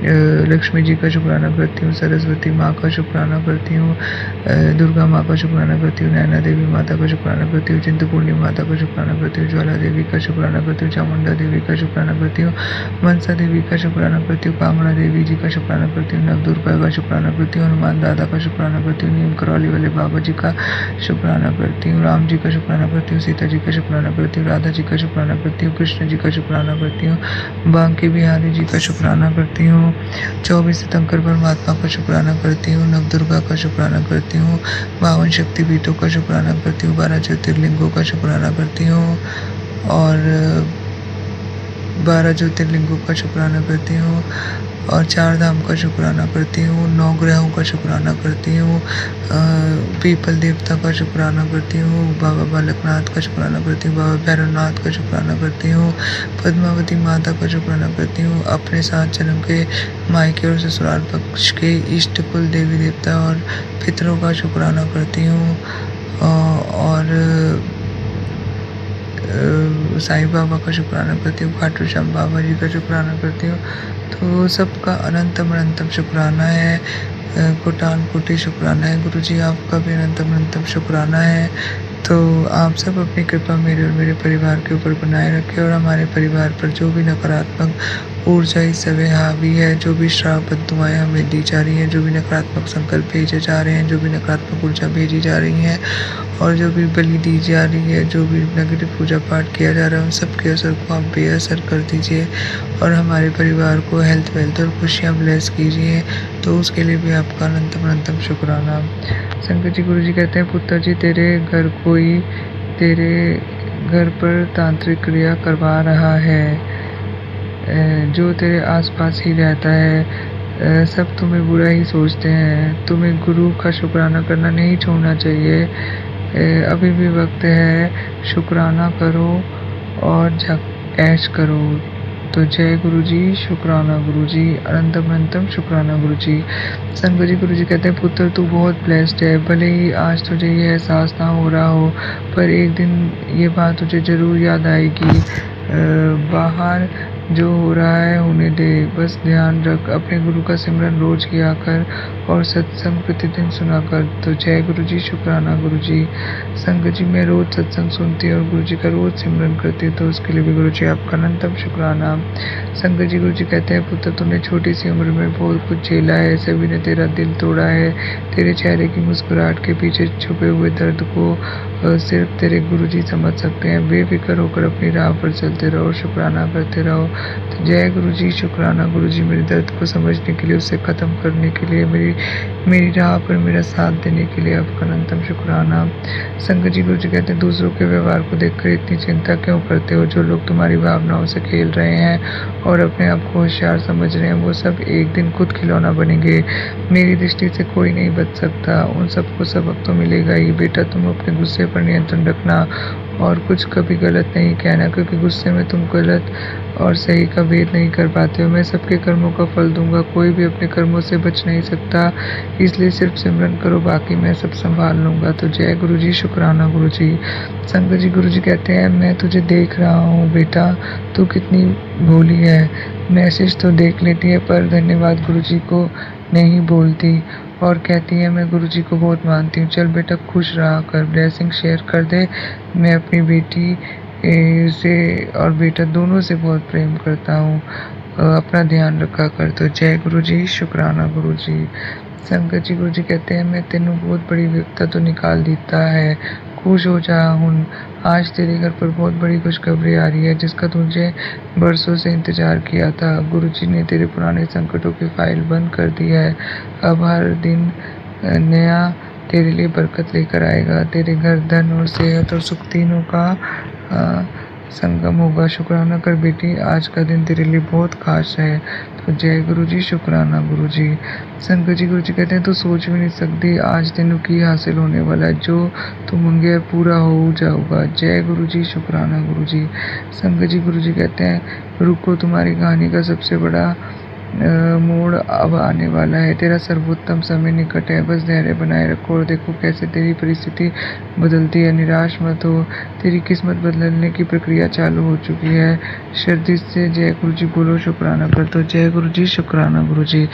लक्ष्मी जी का शुक्राना करती हूँ, सरस्वती माँ का शुक्राना करती हूँ, दुर्गा माँ का शुक्राना करती हूँ, नैना देवी माता का शुक्राना करती हूँ, चिंतपूर्णी माता का शुक्राना करती हूँ, ज्वाला देवी का शुक्राना करती हूँ, चामुंडा देवी का शुक्राना करती हूँ, मनसा देवी का शुक्राना करती हूँ, कामना देवी जी का शुक्राना करती हूँ, नवदुर्गा का शुक्राना करती हूँ, हनुमान दादा का शुक्राना करती हूँ, नीम करौली वाले बाबा जी का शुक्राना करती हूँ, राम जी का शुक्राना करती हूँ, सीता जी का शुक्राना करती हूँ, राधा जी का शुक्राना करती हूँ, कृष्ण जी का शुक्राना करती हूँ, बांके बिहारी जी का शुक्राना करती हूँ, 24 तीर्थंकर परमात्मा का शुक्राना करती हूँ, नवदुर्गा का शुक्राना करती हूँ, 52 शक्तिपीठों का शुक्राना करती हूँ, 12 ज्योतिर्लिंगों का शुक्राना करती हूँ और 12 ज्योतिर्लिंगों का शुक्राना करती हूँ और 4 धाम का शुक्राना करती हूँ, 9 ग्रहों का शुक्राना करती हूँ, पीपल देवता का शुक्राना करती हूँ, बाबा बालकनाथ का शुक्राना करती हूँ, बाबा भैरवनाथ का शुक्राना करती हूँ, पद्मावती माता का शुक्राना करती हूँ, अपने 7 जन्म के मायके और ससुराल पक्ष के इष्ट कुल देवी देवता और पितरों का शुक्राना करती हूँ और साईं बाबा का शुक्राना करती हूँ, खाटू श्याम बाबा जी का शुक्राना करती हूँ। तो सबका अनंतम अनंतम शुक्राना है, कोटान कोटि शुक्राना है। गुरु जी, आपका भी अनंतम अनंतम शुक्राना है। तो आप सब अपनी कृपा मेरे और मेरे परिवार के ऊपर बनाए रखें और हमारे परिवार पर जो भी नकारात्मक ऊर्जा इस समय हावी है, जो भी श्राप दुआएं हमें दी जा रही हैं, जो भी नकारात्मक संकल्प भेजे जा रहे हैं, जो भी नकारात्मक ऊर्जा भेजी जा रही हैं और जो भी बलि दी जा रही है, जो भी नेगेटिव पूजा पाठ किया जा रहा है, उन सब के असर को आप बेअसर कर दीजिए और हमारे परिवार को हेल्थ वेल्थ और खुशियाँ ब्लेस कीजिए। तो उसके लिए भी आपका अनंतम अनंतम शुक्राना। शंकर जी, गुरु जी कहते हैं, पुत्र जी, तेरे घर कोई तेरे घर पर तांत्रिक क्रिया करवा रहा है, जो तेरे आसपास ही रहता है, सब तुम्हें बुरा ही सोचते हैं। तुम्हें गुरु का शुक्राना करना नहीं छोड़ना चाहिए। अभी भी वक्त है, शुक्राना करो और ऐश करो। तो जय गुरु जी, शुक्राना गुरु जी, अनंतम अनंतम शुक्राना गुरु जी। संत गुरु जी कहते हैं, पुत्र तू बहुत ब्लेस्ड है, भले ही आज तुझे ये एहसास ना हो रहा हो, पर एक दिन ये बात तुझे ज़रूर याद आएगी। बाहर जो हो रहा है होने दे, बस ध्यान रख, अपने गुरु का सिमरन रोज किया कर और सत्संग प्रतिदिन सुना कर। तो जय गुरु जी, शुक्राना गुरु जी। संगत जी, मैं रोज सत्संग सुनती और गुरु जी का रोज सिमरन करती, तो उसके लिए भी गुरु जी आपका अनंतम शुक्राना। संगत जी, गुरु जी कहते हैं, पुत्र तूने छोटी सी उम्र में बहुत कुछ झेला है, सभी ने तेरा दिल तोड़ा है, तेरे चेहरे की मुस्कुराहट के पीछे छुपे हुए दर्द को सिर्फ तेरे गुरु जी समझ सकते हैं। बेफिक्र होकर अपनी राह पर चलते रहो, शुक्राना करते रहो। तो जय गुरु जी, शुक्राना गुरु जी, मेरे दर्द को समझने के लिए, उसे ख़त्म करने के लिए, मेरी राह पर मेरा साथ देने के लिए आपका अनंतम शुक्राना। संगत जी, गुरु जी कहते हैं, दूसरों के व्यवहार को देखकर इतनी चिंता क्यों करते हो? जो लोग तुम्हारी भावनाओं से खेल रहे हैं और अपने आप को होशियार समझ रहे हैं, वो सब एक दिन खुद खिलौना बनेंगे। मेरी दृष्टि से कोई नहीं बच सकता, उन सबको सबक तो मिलेगा ही। बेटा, तुम अपने गुस्से पर नियंत्रण रखना और कुछ कभी गलत नहीं कहना, क्योंकि गुस्से में तुम गलत और सही का भेद नहीं कर पाते हो। मैं सबके कर्मों का फल दूंगा, कोई भी अपने कर्मों से बच नहीं सकता, इसलिए सिर्फ सिमरन करो, बाकी मैं सब संभाल लूँगा। तो जय गुरु जी, शुक्राना गुरु जी। संगत जी, गुरु जी कहते हैं, मैं तुझे देख रहा हूँ बेटा, तू कितनी भोली है, मैसेज तो देख लेती है पर धन्यवाद गुरु जी को नहीं बोलती, और कहती है मैं गुरु जी को बहुत मानती हूँ। चल बेटा, खुश रहा कर, ब्लेसिंग शेयर कर दे। मैं अपनी बेटी से और बेटा दोनों से बहुत प्रेम करता हूँ, अपना ध्यान रखा कर। तो जय गुरु जी, शुक्राना गुरु जी। संगत जी, गुरु जी कहते हैं, मैं तेनों बहुत बड़ी विपदा तो निकाल देता है, खुश हो जा हुन। आज तेरे घर पर बहुत बड़ी खुशखबरी आ रही है, जिसका तुझे बरसों से इंतजार किया था। गुरु जी ने तेरे पुराने संकटों की फाइल बंद कर दी है। अब हर दिन नया तेरे लिए बरकत लेकर आएगा। तेरे घर धन और सेहत और सुख तीनों का संगम होगा। शुक्राना कर बेटी, आज का दिन तेरे लिए बहुत खास है। तो जय गुरु जी, शुक्राना गुरु जी। संगत जी, गुरु जी कहते हैं, तो सोच भी नहीं सकती आज तेनों की हासिल होने वाला है, जो तू मंगे पूरा हो जाऊगा। जय गुरु जी, शुक्राना गुरु जी। संगत जी, गुरु जी कहते हैं, रुको, तुम्हारी कहानी का सबसे बड़ा मोड़ अब आने वाला है। तेरा सर्वोत्तम समय निकट है, बस धैर्य बनाए रखो और देखो कैसे तेरी परिस्थिति बदलती है। निराश मत हो, तेरी किस्मत बदलने की प्रक्रिया चालू हो चुकी है। श्रद्धा से जय गुरु जी बोलो, शुक्राना कर। तो जय गुरु जी, शुक्राना गुरु जी।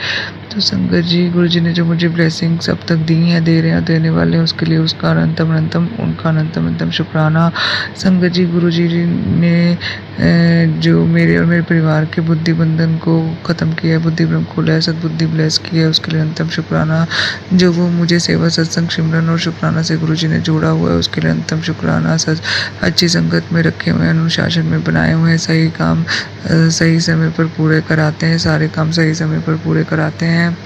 तो संगत जी, गुरु जी ने जो मुझे ब्लेसिंग्स अब तक दी हैं, दे रहे हैं, देने वाले हैं, उसके लिए उसका अनंतम अनंतम, उनका अनंतम अनंतम शुक्राना। संगत जी, गुरु जी ने जो मेरे और मेरे परिवार के बुद्धि बंधन को ख़त्म किया है, बुद्धि ब्रह्म खोला है, सद्बुद्धि ब्लेस की है, उसके लिए अनंतम शुक्राना। जो वो मुझे सेवा सत्संग सिमरन और शुक्राना से गुरु जी ने जोड़ा हुआ है, उसके लिए अनंतम शुक्राना। अच्छी संगत में रखे हुए, अनुशासन में बनाए हुए हैं, सही काम सही समय पर पूरे कराते हैं, सारे काम सही समय पर पूरे कराते हैं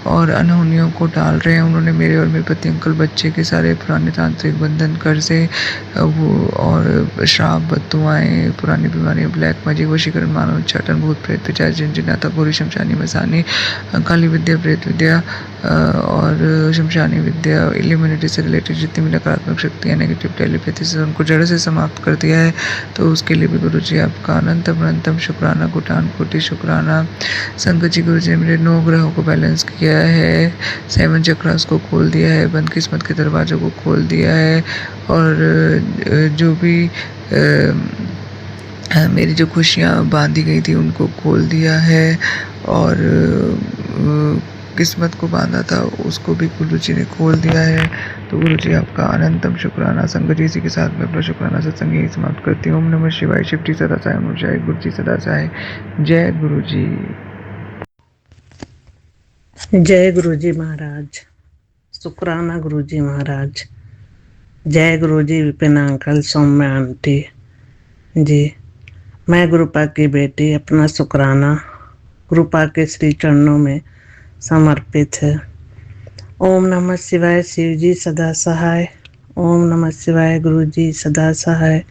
और अनहोनियों को टाल रहे हैं। उन्होंने मेरे और मेरे पति अंकल बच्चे के सारे पुराने तांत्रिक बंधन, कर्जे वो और श्राप, बददुआएं, पुरानी बीमारियां, ब्लैक मैजिक, वशीकरण, मानव उच्चाटन, भूत प्रेत, पिशाच, जिनजिनाता, गोरी, शमशानी, मसानी, काली विद्या, प्रेत विद्या और शमशानी विद्या, इल्यूमिनेटी से रिलेटेड जितनी भी नकारात्मक शक्तियाँ, नेगेटिव टेलीपैथी से उनको जड़ से समाप्त कर दिया है। तो उसके लिए भी गुरु जी आपका अनंतम अनंतम शुक्राना, कोटान कोटि शुक्राना। संगत जी, गुरु जी ने मेरे 9 ग्रहों को बैलेंस किया है, 7 चक्रास को खोल दिया है, बंद किस्मत के दरवाज़ों को खोल दिया है और जो भी मेरी जो खुशियाँ बांधी गई थी उनको खोल दिया है और किस्मत को बांधा था उसको भी गुरु जी ने खोल दिया है। तो गुरु जी आपका अनंतम शुक्राना। संगत जी, इसी के साथ मैं अपना शुक्राना सत्संग यही समाप्त करती हूँ। ओम नमः शिवाय। शिव जी सदा साई, ओम जय गुरु जी सदा साई। जय गुरु जी।
जय गुरु जी महाराज, शुक्राना गुरु जी महाराज। जय गुरु जी, विपिन अंकल, सौम्या आंटी जी। मैं गुरुपा की बेटी अपना शुक्राना गुरुपा के श्री चरणों में समर्पित है। ओम नमः शिवाय। शिव जी सदा सहाय। ओम नमः शिवाय। गुरु जी सदा सहाय।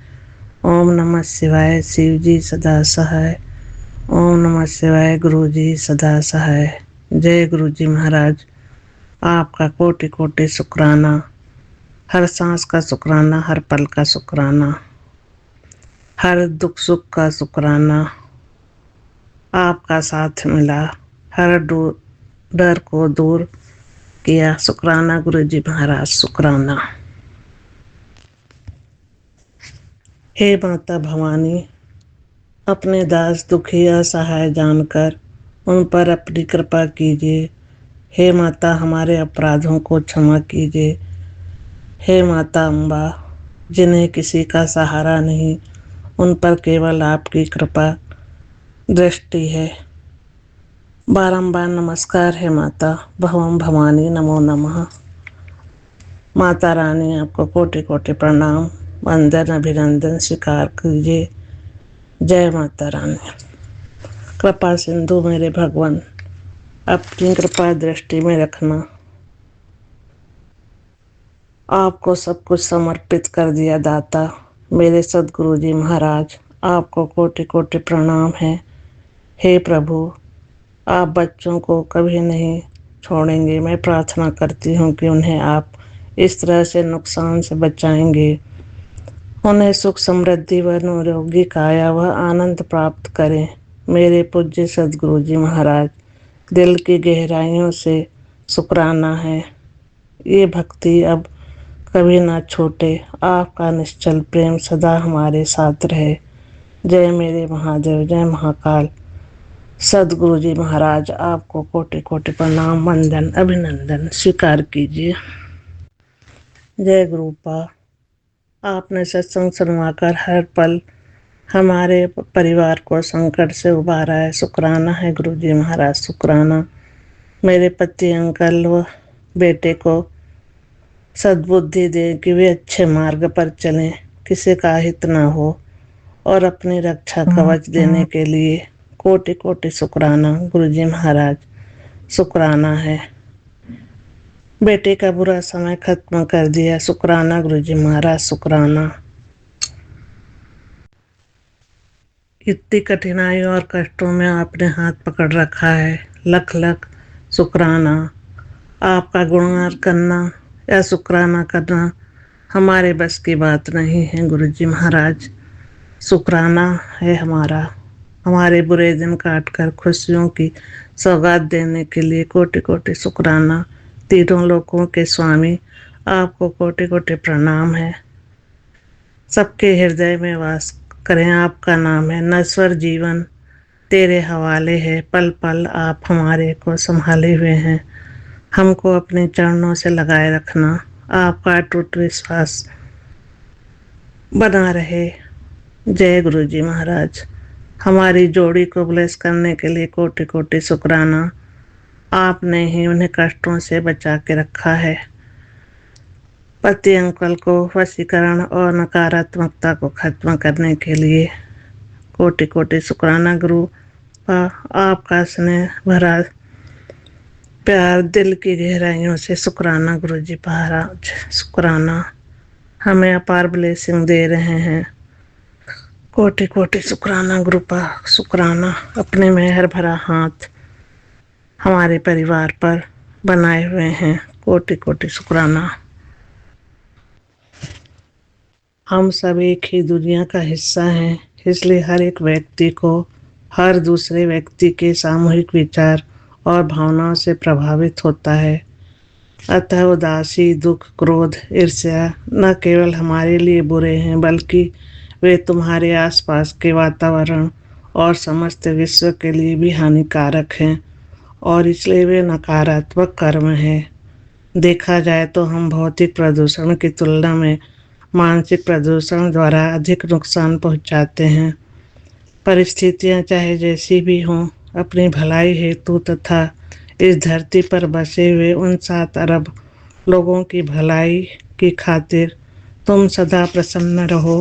ओम नमः शिवाय। शिव जी सदा सहाय। ओम नमः शिवाय। गुरु जी सदा सहाय। जय गुरु जी महाराज, आपका कोटि कोटि शुक्राना। हर सांस का शुक्राना, हर पल का शुक्राना, हर दुख सुख का शुक्राना, आपका साथ मिला, हर डर को दूर किया, शुक्राना गुरु जी महाराज, शुक्राना। हे माता भवानी, अपने दास दुखी असहाय जानकर उन पर अपनी कृपा कीजिए। हे माता, हमारे अपराधों को क्षमा कीजिए। हे माता अम्बा, जिन्हें किसी का सहारा नहीं, उन पर केवल आपकी कृपा दृष्टि है। बारंबार नमस्कार है माता भवम भवानी, नमो नमः। माता रानी, आपको कोटि कोटि प्रणाम, वंदन अभिनंदन स्वीकार कीजिए। जय माता रानी। कृपा सिंधु मेरे भगवान, अपनी कृपा दृष्टि में रखना। आपको सब कुछ समर्पित कर दिया दाता मेरे सदगुरु जी महाराज, आपको कोटि कोटि प्रणाम है। हे प्रभु, आप बच्चों को कभी नहीं छोड़ेंगे। मैं प्रार्थना करती हूँ कि उन्हें आप इस तरह से नुकसान से बचाएंगे, उन्हें सुख समृद्धि व निरोगी काया व आनंद प्राप्त करें। मेरे पूज्य सदगुरु जी महाराज, दिल की गहराइयों से शुक्राना है। ये भक्ति अब कभी ना छूटे। आपका निश्चल प्रेम सदा हमारे साथ रहे। जय मेरे महादेव, जय महाकाल। सदगुरु जी महाराज, आपको कोटि कोटि प्रणाम, वंदन अभिनंदन स्वीकार कीजिए। जय गुरुपा, आपने सत्संग सुनवाकर हर पल हमारे परिवार को संकट से उबारा है। शुक्राना है गुरु जी महाराज, शुक्राना। मेरे पति अंकल व बेटे को सद्बुद्धि दें कि वे अच्छे मार्ग पर चलें, किसी का हित ना हो, और अपनी रक्षा कवच देने के लिए कोटि कोटि शुक्राना गुरु जी महाराज, शुक्राना है। बेटे का बुरा समय खत्म कर दिया, शुक्राना गुरु जी महाराज, शुक्राना। इतनी कठिनाइयों और कष्टों में आपने हाथ पकड़ रखा है, लख लख शुक्राना। आपका गुणगान करना या शुक्राना करना हमारे बस की बात नहीं है गुरु जी महाराज, शुक्राना है हमारा। हमारे बुरे दिन काट कर खुशियों की सौगात देने के लिए कोटि कोटि शुक्राना। तीनों लोकों के स्वामी, आपको कोटि कोटि प्रणाम है। सबके हृदय में वास करें, आपका नाम है। नश्वर जीवन तेरे हवाले है, पल पल आप हमारे को संभाले हुए हैं। हमको अपने चरणों से लगाए रखना, आपका अटूट विश्वास बना रहे। जय गुरु जी महाराज। हमारी जोड़ी को ब्लेस करने के लिए कोटि कोटि शुक्राना। आपने ही उन्हें कष्टों से बचा के रखा है। पति अंकल को वशीकरण और नकारात्मकता को खत्म करने के लिए कोटि कोटि शुक्राना गुरु। आपका स्नेह भरा प्यार दिल की गहराइयों से शुक्राना गुरु जी महाराज, शुक्राना। हमें अपार ब्लेसिंग दे रहे हैं, कोटि कोटि शुक्राना गुरु पा, शुक्राना। अपने मेहर भरा हाथ हमारे परिवार पर बनाए हुए हैं, कोटि कोटि शुक्राना। हम सब एक ही दुनिया का हिस्सा हैं, इसलिए हर एक व्यक्ति को हर दूसरे व्यक्ति के सामूहिक विचार और भावनाओं से प्रभावित होता है। अतः उदासी, दुख, क्रोध, ईर्ष्या न केवल हमारे लिए बुरे हैं, बल्कि वे तुम्हारे आसपास के वातावरण और समस्त विश्व के लिए भी हानिकारक हैं, और इसलिए वे नकारात्मक कर्म हैं। देखा जाए तो हम भौतिक प्रदूषण की तुलना में मानसिक प्रदूषण द्वारा अधिक नुकसान पहुंचाते हैं। परिस्थितियां चाहे जैसी भी हों, अपनी भलाई हेतु तथा इस धरती पर बसे हुए उन 7 अरब लोगों की भलाई की खातिर तुम सदा प्रसन्न रहो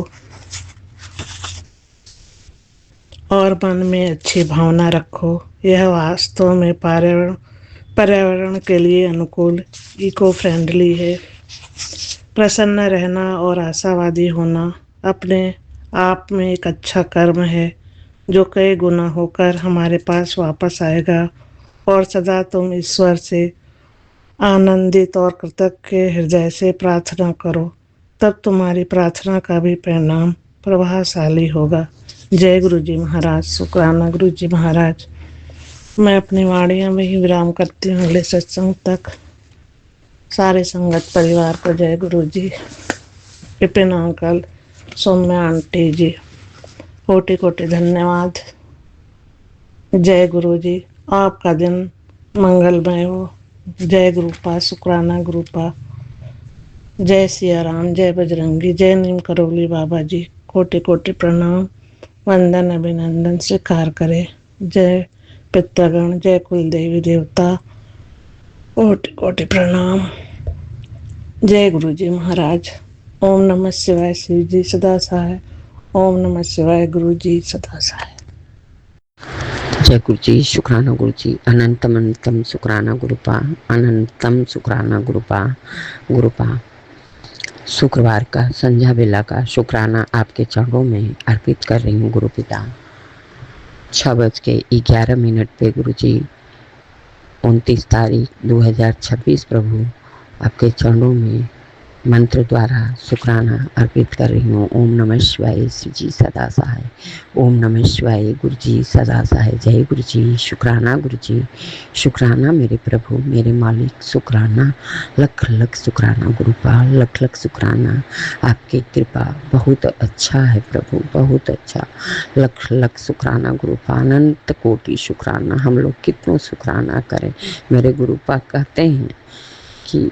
और मन में अच्छी भावना रखो। यह वास्तव में पर्यावरण के लिए अनुकूल, इको फ्रेंडली है। प्रसन्न रहना और आशावादी होना अपने आप में एक अच्छा कर्म है, जो कई गुना होकर हमारे पास वापस आएगा, और सदा तुम ईश्वर से आनंदित और कृतज्ञ हृदय से प्रार्थना करो, तब तुम्हारी प्रार्थना का भी परिणाम प्रभावशाली होगा। जय गुरु जी महाराज। शुक्राना गुरु जी महाराज। मैं अपनी वाणियों में ही विराम करती हूँ। अगले सत्संग तक सारे संगत परिवार को जय गुरु जी। विपिन अंकल, सौम्या आंटी जी, कोटि कोटि धन्यवाद। जय गुरु जी। आपका दिन मंगलमय हो। जय गुरुपा। शुक्राना गुरुपा। जय सिया राम, जय बजरंगी, जय नीम करोली बाबा जी। कोटि कोटि प्रणाम, वंदन अभिनंदन स्वीकार करे। जय पितृगण, जय कुल देवी देवता, कोटि कोटि प्रणाम। जय गुरु जी महाराज। ओम नमः शिवाय। शिव जी सदा सहाय। ओम नमः शिवाय। गुरु जी सदा सहाय।
जय गुरु जी। शुक्राना गुरु जी। अनंतम अनंतम शुक्राना गुरुपा। अनंतम शुक्राना गुरुपा। गुरुपा शुक्रवार का संध्या बेला का शुक्राना आपके चरणों में अर्पित कर रही हूँ गुरु पिता। 6:11 पे गुरु जी, 29 तारीख 2026 प्रभु आपके चरणों में मंत्र द्वारा शुक्राना अर्पित कर रही हूँ। ओम नमः शिवाय। शिव जी सदा सहाय। ओम नमः शिवाय। गुरु जी सदा सहाय। जय गुरु जी। शुक्राना गुरु जी। शुक्राना मेरे प्रभु, मेरे मालिक। शुक्राना, लख लख शुक्राना गुरुपाल, लख लख शुक्राना। आपकी कृपा बहुत अच्छा है प्रभु, बहुत अच्छा। लख लख शुक्राना गुरुपाल, अनंत कोटि शुक्राना। हम लोग कितनों शुक्राना करें। मेरे गुरुपा कहते हैं कि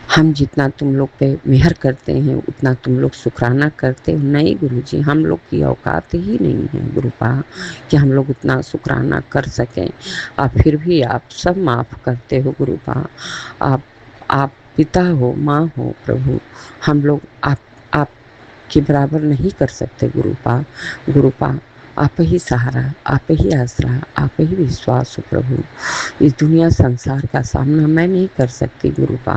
हम जितना तुम लोग पे मेहर करते हैं उतना तुम लोग शुक्राना करते हो। नहीं गुरुजी, हम लोग की औकात ही नहीं है गुरुपा कि हम लोग उतना शुक्राना कर सकें। और फिर भी आप सब माफ़ करते हो गुरुपा। आप पिता हो, माँ हो प्रभु। हम लोग आप के बराबर नहीं कर सकते गुरुपा। गुरुपा आप ही सहारा, आप ही आसरा, आप ही विश्वास हो प्रभु। इस दुनिया संसार का सामना मैं नहीं कर सकती गुरुपा।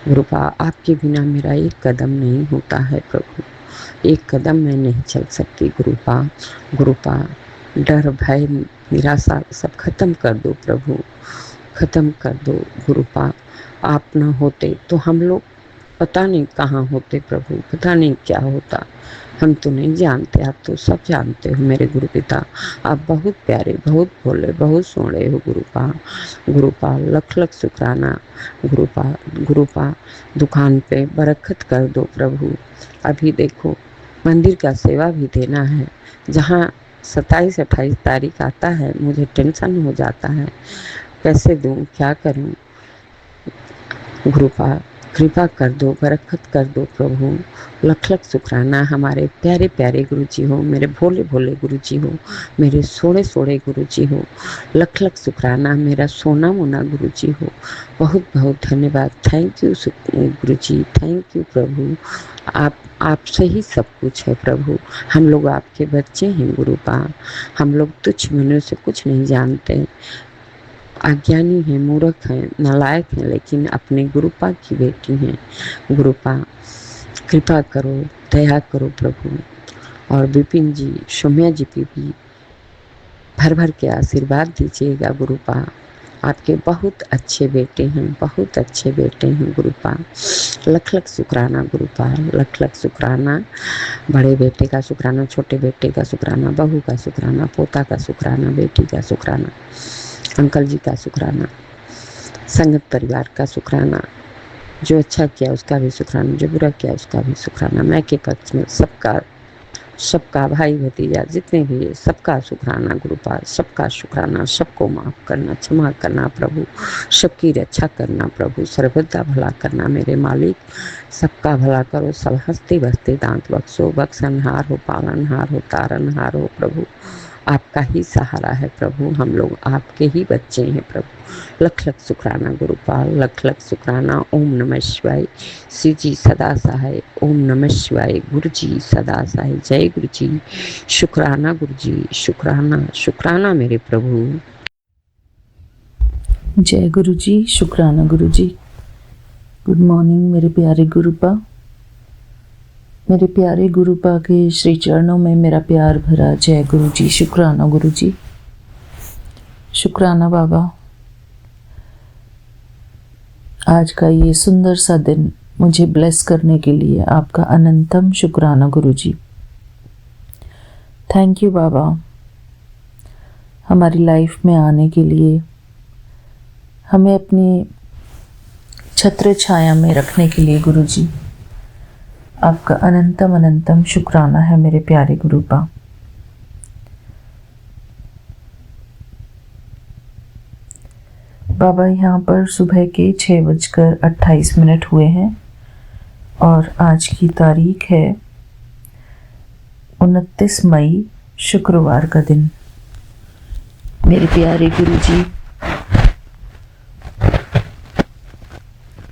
गुरुपा आपके बिना मेरा एक कदम नहीं होता है प्रभु। एक कदम मैं नहीं चल सकती गुरुपा। गुरुपा डर, भय, निराशा सब खत्म कर दो प्रभु, खत्म कर दो गुरुपा। आप न होते तो हम लोग पता नहीं कहाँ होते प्रभु, पता नहीं क्या होता। हम तो नहीं जानते, आप तो सब जानते हो मेरे गुरु पिता। आप बहुत प्यारे, बहुत भोले, बहुत सोहणे हो गुरुपा। गुरुपा लख लख शुक्राना गुरुपा। गुरुपा दुकान पे बरकत कर दो प्रभु। अभी देखो मंदिर का सेवा भी देना है, जहाँ 27-28 तारीख आता है मुझे टेंशन हो जाता है, कैसे दूँ, क्या करूँ। गुरुपा कृपा कर दो, बरकत कर दो प्रभु। लख लख शुक्राना हमारे प्यारे प्यारे गुरु जी हो, मेरे भोले भोले गुरु जी हो, मेरे सोने सोने गुरु जी हो। लख लख शुक्राना मेरा सोना मोना गुरु जी हो। बहुत बहुत धन्यवाद। Thank you Guru ji, thank you प्रभु। आपसे ही सब कुछ है प्रभु। हम लोग आपके बच्चे हैं गुरुपा। हम लोग तुच्छ मनुष्य कुछ नहीं जानते, अज्ञानी हैं, मूर्ख हैं, नालायक हैं, लेकिन अपने गुरुपा की बेटी हैं। गुरुपा कृपा करो, दया करो प्रभु। और विपिन जी, सौम्या जी पे भी भर भर के आशीर्वाद दीजिएगा गुरुपा। आपके बहुत अच्छे बेटे हैं, बहुत अच्छे बेटे हैं गुरुपा। लख लख शुक्राना गुरुपा, लख लख शुक्राना। बड़े बेटे का शुक्राना, छोटे बेटे का शुक्राना, बहू का शुक्राना, पोता का शुक्राना, बेटी का शुक्राना, अंकल जी का शुक्राना, संगत परिवार का शुक्राना। जो अच्छा किया उसका भी शुक्राना, जो बुरा किया उसका भी शुक्राना। मैं के पक्ष में सबका भाई भतीजा जितने भी है सबका शुक्राना गुरुपाल, सबका शुक्राना। सबको माफ़ करना, क्षमा करना प्रभु, सबकी रक्षा करना प्रभु, सर्वदा भला करना मेरे मालिक। सबका भला करो, सब हंसते बसते दांत बख्शो, बख्शनहार हो, पालनहार हो, तारनहार हो प्रभु। आपका ही सहारा है प्रभु, हम लोग आपके ही बच्चे हैं प्रभु। लख लख शुक्राना गुरुपाल, लख लख शुक्राना। ओम नमः शिवाय। शिव जी सदा सहाय। ओम नमः शिवाय। गुरु जी सदा सहाय। जय गुरु जी। शुक्राना गुरु जी, शुक्राना शुक्राना मेरे प्रभु।
जय गुरु जी। शुक्राना गुरु जी। गुड मॉर्निंग मेरे प्यारे गुरुपा। मेरे प्यारे गुरुपा के श्री चरणों में मेरा प्यार भरा जय गुरु जी। शुक्राना गुरु जी। शुक्राना बाबा। आज का ये सुंदर सा दिन मुझे ब्लेस करने के लिए आपका अनंतम शुक्राना गुरुजी। थैंक यू बाबा, हमारी लाइफ में आने के लिए, हमें अपनी छत्र छाया में रखने के लिए गुरुजी। आपका अनंतम अनंतम शुक्राना है मेरे प्यारे गुरुपा। बाबा, यहाँ पर सुबह के 6:28 हुए हैं और आज की तारीख है 29 मई, शुक्रवार का दिन। मेरे प्यारे गुरुजी,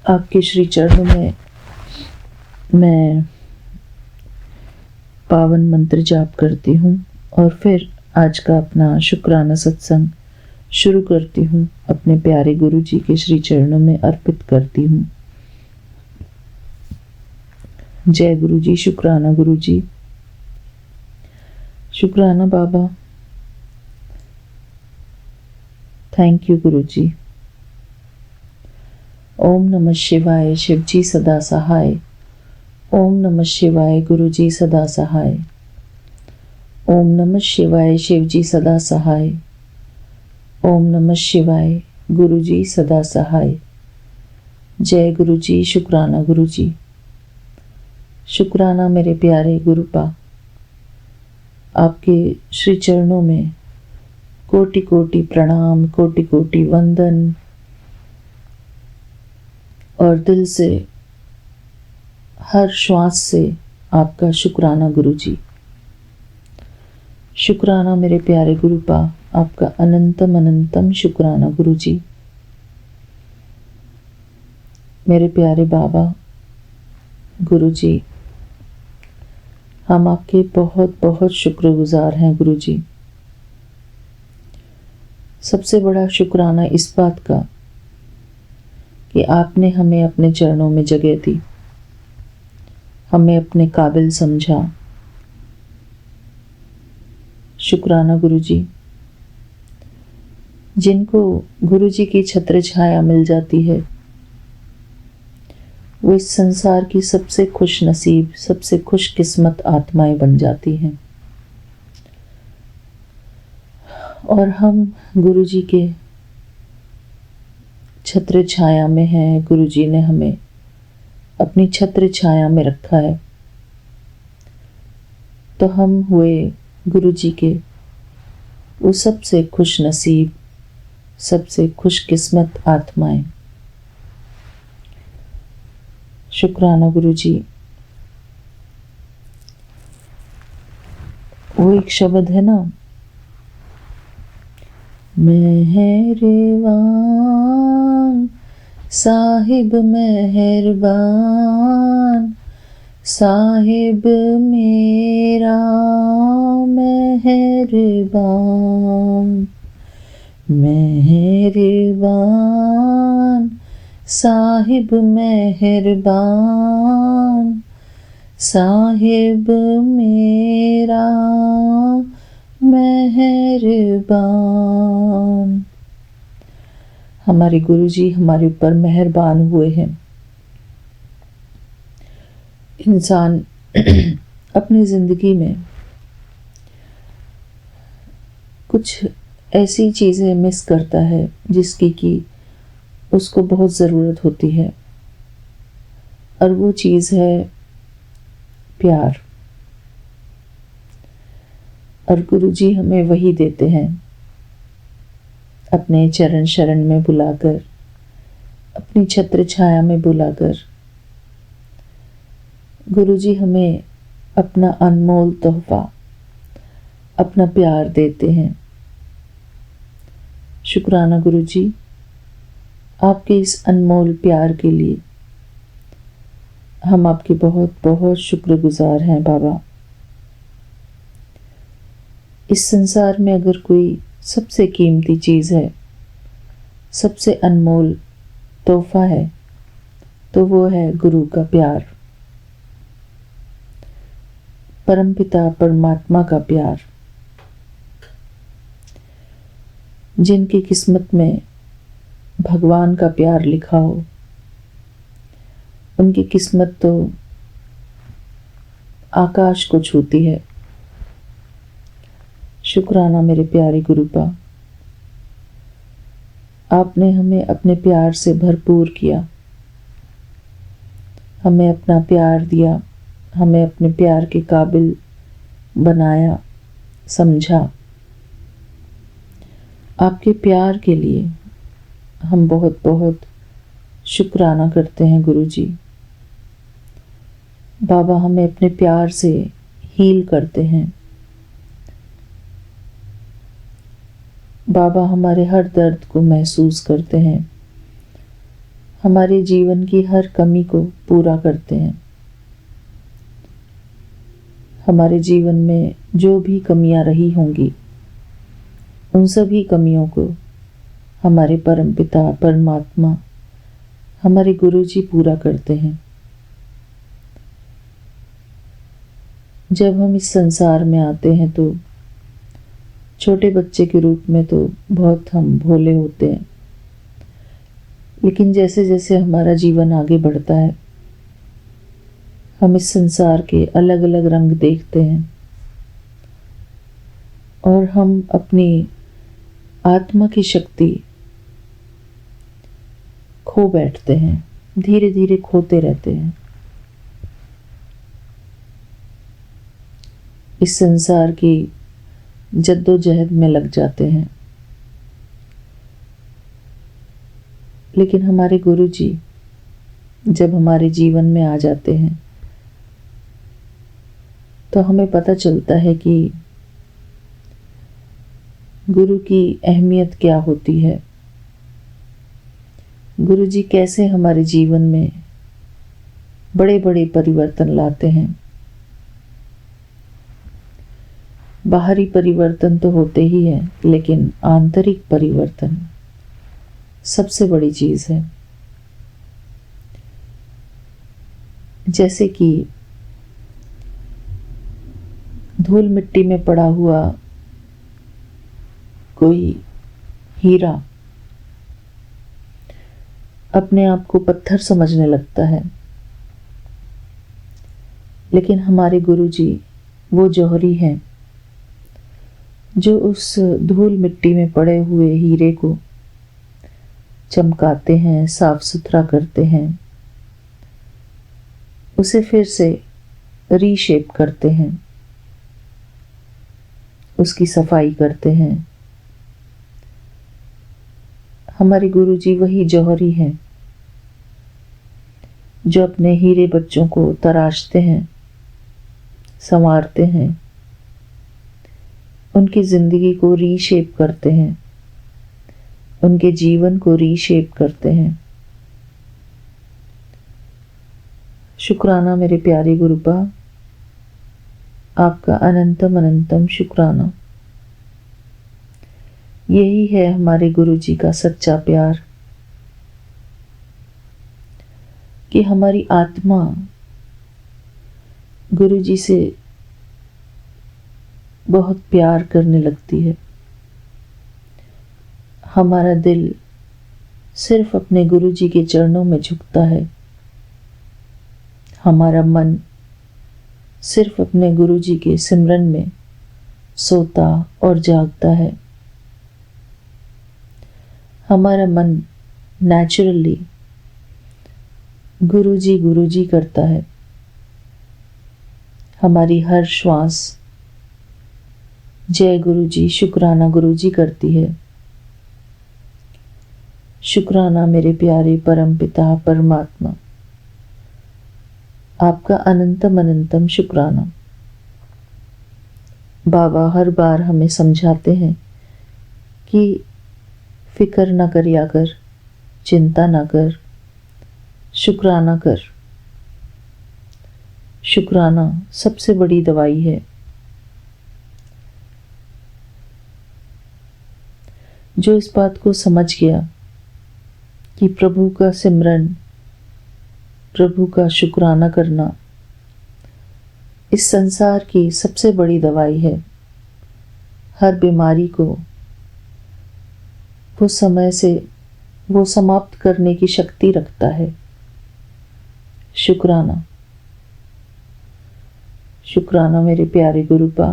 आपके श्री चरणों में मैं पावन मंत्र जाप करती हूँ और फिर आज का अपना शुक्राना सत्संग शुरू करती हूँ। अपने प्यारे गुरुजी के श्री चरणों में अर्पित करती हूँ। जय गुरुजी, शुक्राना गुरुजी। शुक्राना बाबा। थैंक यू गुरुजी। ओम नमः शिवाय, शिवजी सदा सहाय। ओम नमः शिवाय, गुरुजी सदा सहाय। ओम नमः शिवाय, शिवजी सदा सहाय। ओम नमः शिवाय, गुरुजी सदा सहाय। जय गुरुजी, शुक्राना गुरुजी। शुक्राना मेरे प्यारे गुरुपा। आपके श्री चरणों में कोटि कोटि प्रणाम, कोटि कोटि वंदन और दिल से, हर श्वास से आपका शुक्राना गुरुजी। शुक्राना मेरे प्यारे गुरुपा, आपका अनंतम अनंतम शुक्राना गुरुजी। मेरे प्यारे बाबा गुरुजी, हम आपके बहुत बहुत शुक्रगुजार हैं गुरुजी। सबसे बड़ा शुक्राना इस बात का कि आपने हमें अपने चरणों में जगह दी, हमें अपने काबिल समझा। शुक्राना गुरुजी। जिनको गुरुजी की छत्र छाया मिल जाती है वो इस संसार की सबसे खुश नसीब, सबसे खुश किस्मत आत्माएं बन जाती हैं। और हम गुरुजी के छत्र छाया में हैं। गुरुजी ने हमें अपनी छत्र छाया में रखा है, तो हम हुए गुरुजी के वो सबसे खुश नसीब, सबसे खुशकिस्मत आत्माएं। शुक्राना गुरुजी। वो एक शब्द है ना, मेहरबान साहिब मेहरबान, साहिब मेरा मेहरबान, मेहरबान साहिब मेहरबान, साहिब मेरा मेहरबान। हमारे गुरुजी हमारे ऊपर मेहरबान हुए हैं। इंसान अपनी ज़िंदगी में कुछ ऐसी चीज़ें मिस करता है जिसकी कि उसको बहुत ज़रूरत होती है, और वो चीज़ है प्यार। और गुरुजी हमें वही देते हैं, अपने चरण शरण में बुलाकर, अपनी छत्र छाया में बुलाकर। गुरुजी हमें अपना अनमोल तोहफा, अपना प्यार देते हैं। शुक्राना गुरुजी, आपके इस अनमोल प्यार के लिए हम आपके बहुत बहुत शुक्रगुजार हैं बाबा। इस संसार में अगर कोई सबसे कीमती चीज़ है, सबसे अनमोल तोहफा है, तो वो है गुरु का प्यार, परमपिता परमात्मा का प्यार। जिनकी किस्मत में भगवान का प्यार लिखा हो, उनकी किस्मत तो आकाश को छूती है। शुक्राना मेरे प्यारे गुरुपा, आपने हमें अपने प्यार से भरपूर किया, हमें अपना प्यार दिया, हमें अपने प्यार के काबिल बनाया, समझा। आपके प्यार के लिए हम बहुत बहुत शुक्राना करते हैं गुरुजी। बाबा हमें अपने प्यार से हील करते हैं। बाबा हमारे हर दर्द को महसूस करते हैं, हमारे जीवन की हर कमी को पूरा करते हैं। हमारे जीवन में जो भी कमियां रही होंगी, उन सभी कमियों को हमारे परमपिता परमात्मा, हमारे गुरुजी पूरा करते हैं। जब हम इस संसार में आते हैं तो छोटे बच्चे के रूप में तो बहुत हम भोले होते हैं, लेकिन जैसे जैसे हमारा जीवन आगे बढ़ता है, हम इस संसार के अलग अलग रंग देखते हैं और हम अपनी आत्मा की शक्ति खो बैठते हैं, धीरे धीरे खोते रहते हैं। इस संसार की जद्दोजहद में लग जाते हैं। लेकिन हमारे गुरुजी जब हमारे जीवन में आ जाते हैं तो हमें पता चलता है कि गुरु की अहमियत क्या होती है। गुरुजी कैसे हमारे जीवन में बड़े बड़े परिवर्तन लाते हैं। बाहरी परिवर्तन तो होते ही हैं, लेकिन आंतरिक परिवर्तन सबसे बड़ी चीज है। जैसे कि धूल मिट्टी में पड़ा हुआ कोई हीरा अपने आप को पत्थर समझने लगता है, लेकिन हमारे गुरुजी वो जौहरी हैं जो उस धूल मिट्टी में पड़े हुए हीरे को चमकाते हैं, साफ सुथरा करते हैं, उसे फिर से रीशेप करते हैं, उसकी सफाई करते हैं। हमारे गुरुजी वही जौहरी हैं जो अपने हीरे बच्चों को तराशते हैं, संवारते हैं, उनकी जिंदगी को रीशेप करते हैं, उनके जीवन को रीशेप करते हैं। शुक्राना मेरे प्यारे गुरुपा, आपका अनंतम अनंतम शुक्राना। यही है हमारे गुरुजी का सच्चा प्यार कि हमारी आत्मा गुरुजी से बहुत प्यार करने लगती है। हमारा दिल सिर्फ अपने गुरुजी के चरणों में झुकता है। हमारा मन सिर्फ अपने गुरुजी के सिमरन में सोता और जागता है। हमारा मन नेचुरली गुरुजी गुरुजी करता है। हमारी हर श्वास जय गुरुजी, शुक्राना गुरुजी करती है। शुक्राना मेरे प्यारे परम पिता परमात्मा, आपका अनंतम अनंतम शुक्राना। बाबा हर बार हमें समझाते हैं कि फिक्र न करिया कर, चिंता न कर, शुक्राना कर। शुक्राना सबसे बड़ी दवाई है। जो इस बात को समझ गया कि प्रभु का सिमरन, प्रभु का शुक्राना करना इस संसार की सबसे बड़ी दवाई है। हर बीमारी को वो समय से वो समाप्त करने की शक्ति रखता है। शुक्राना। शुक्राना मेरे प्यारे गुरुपा,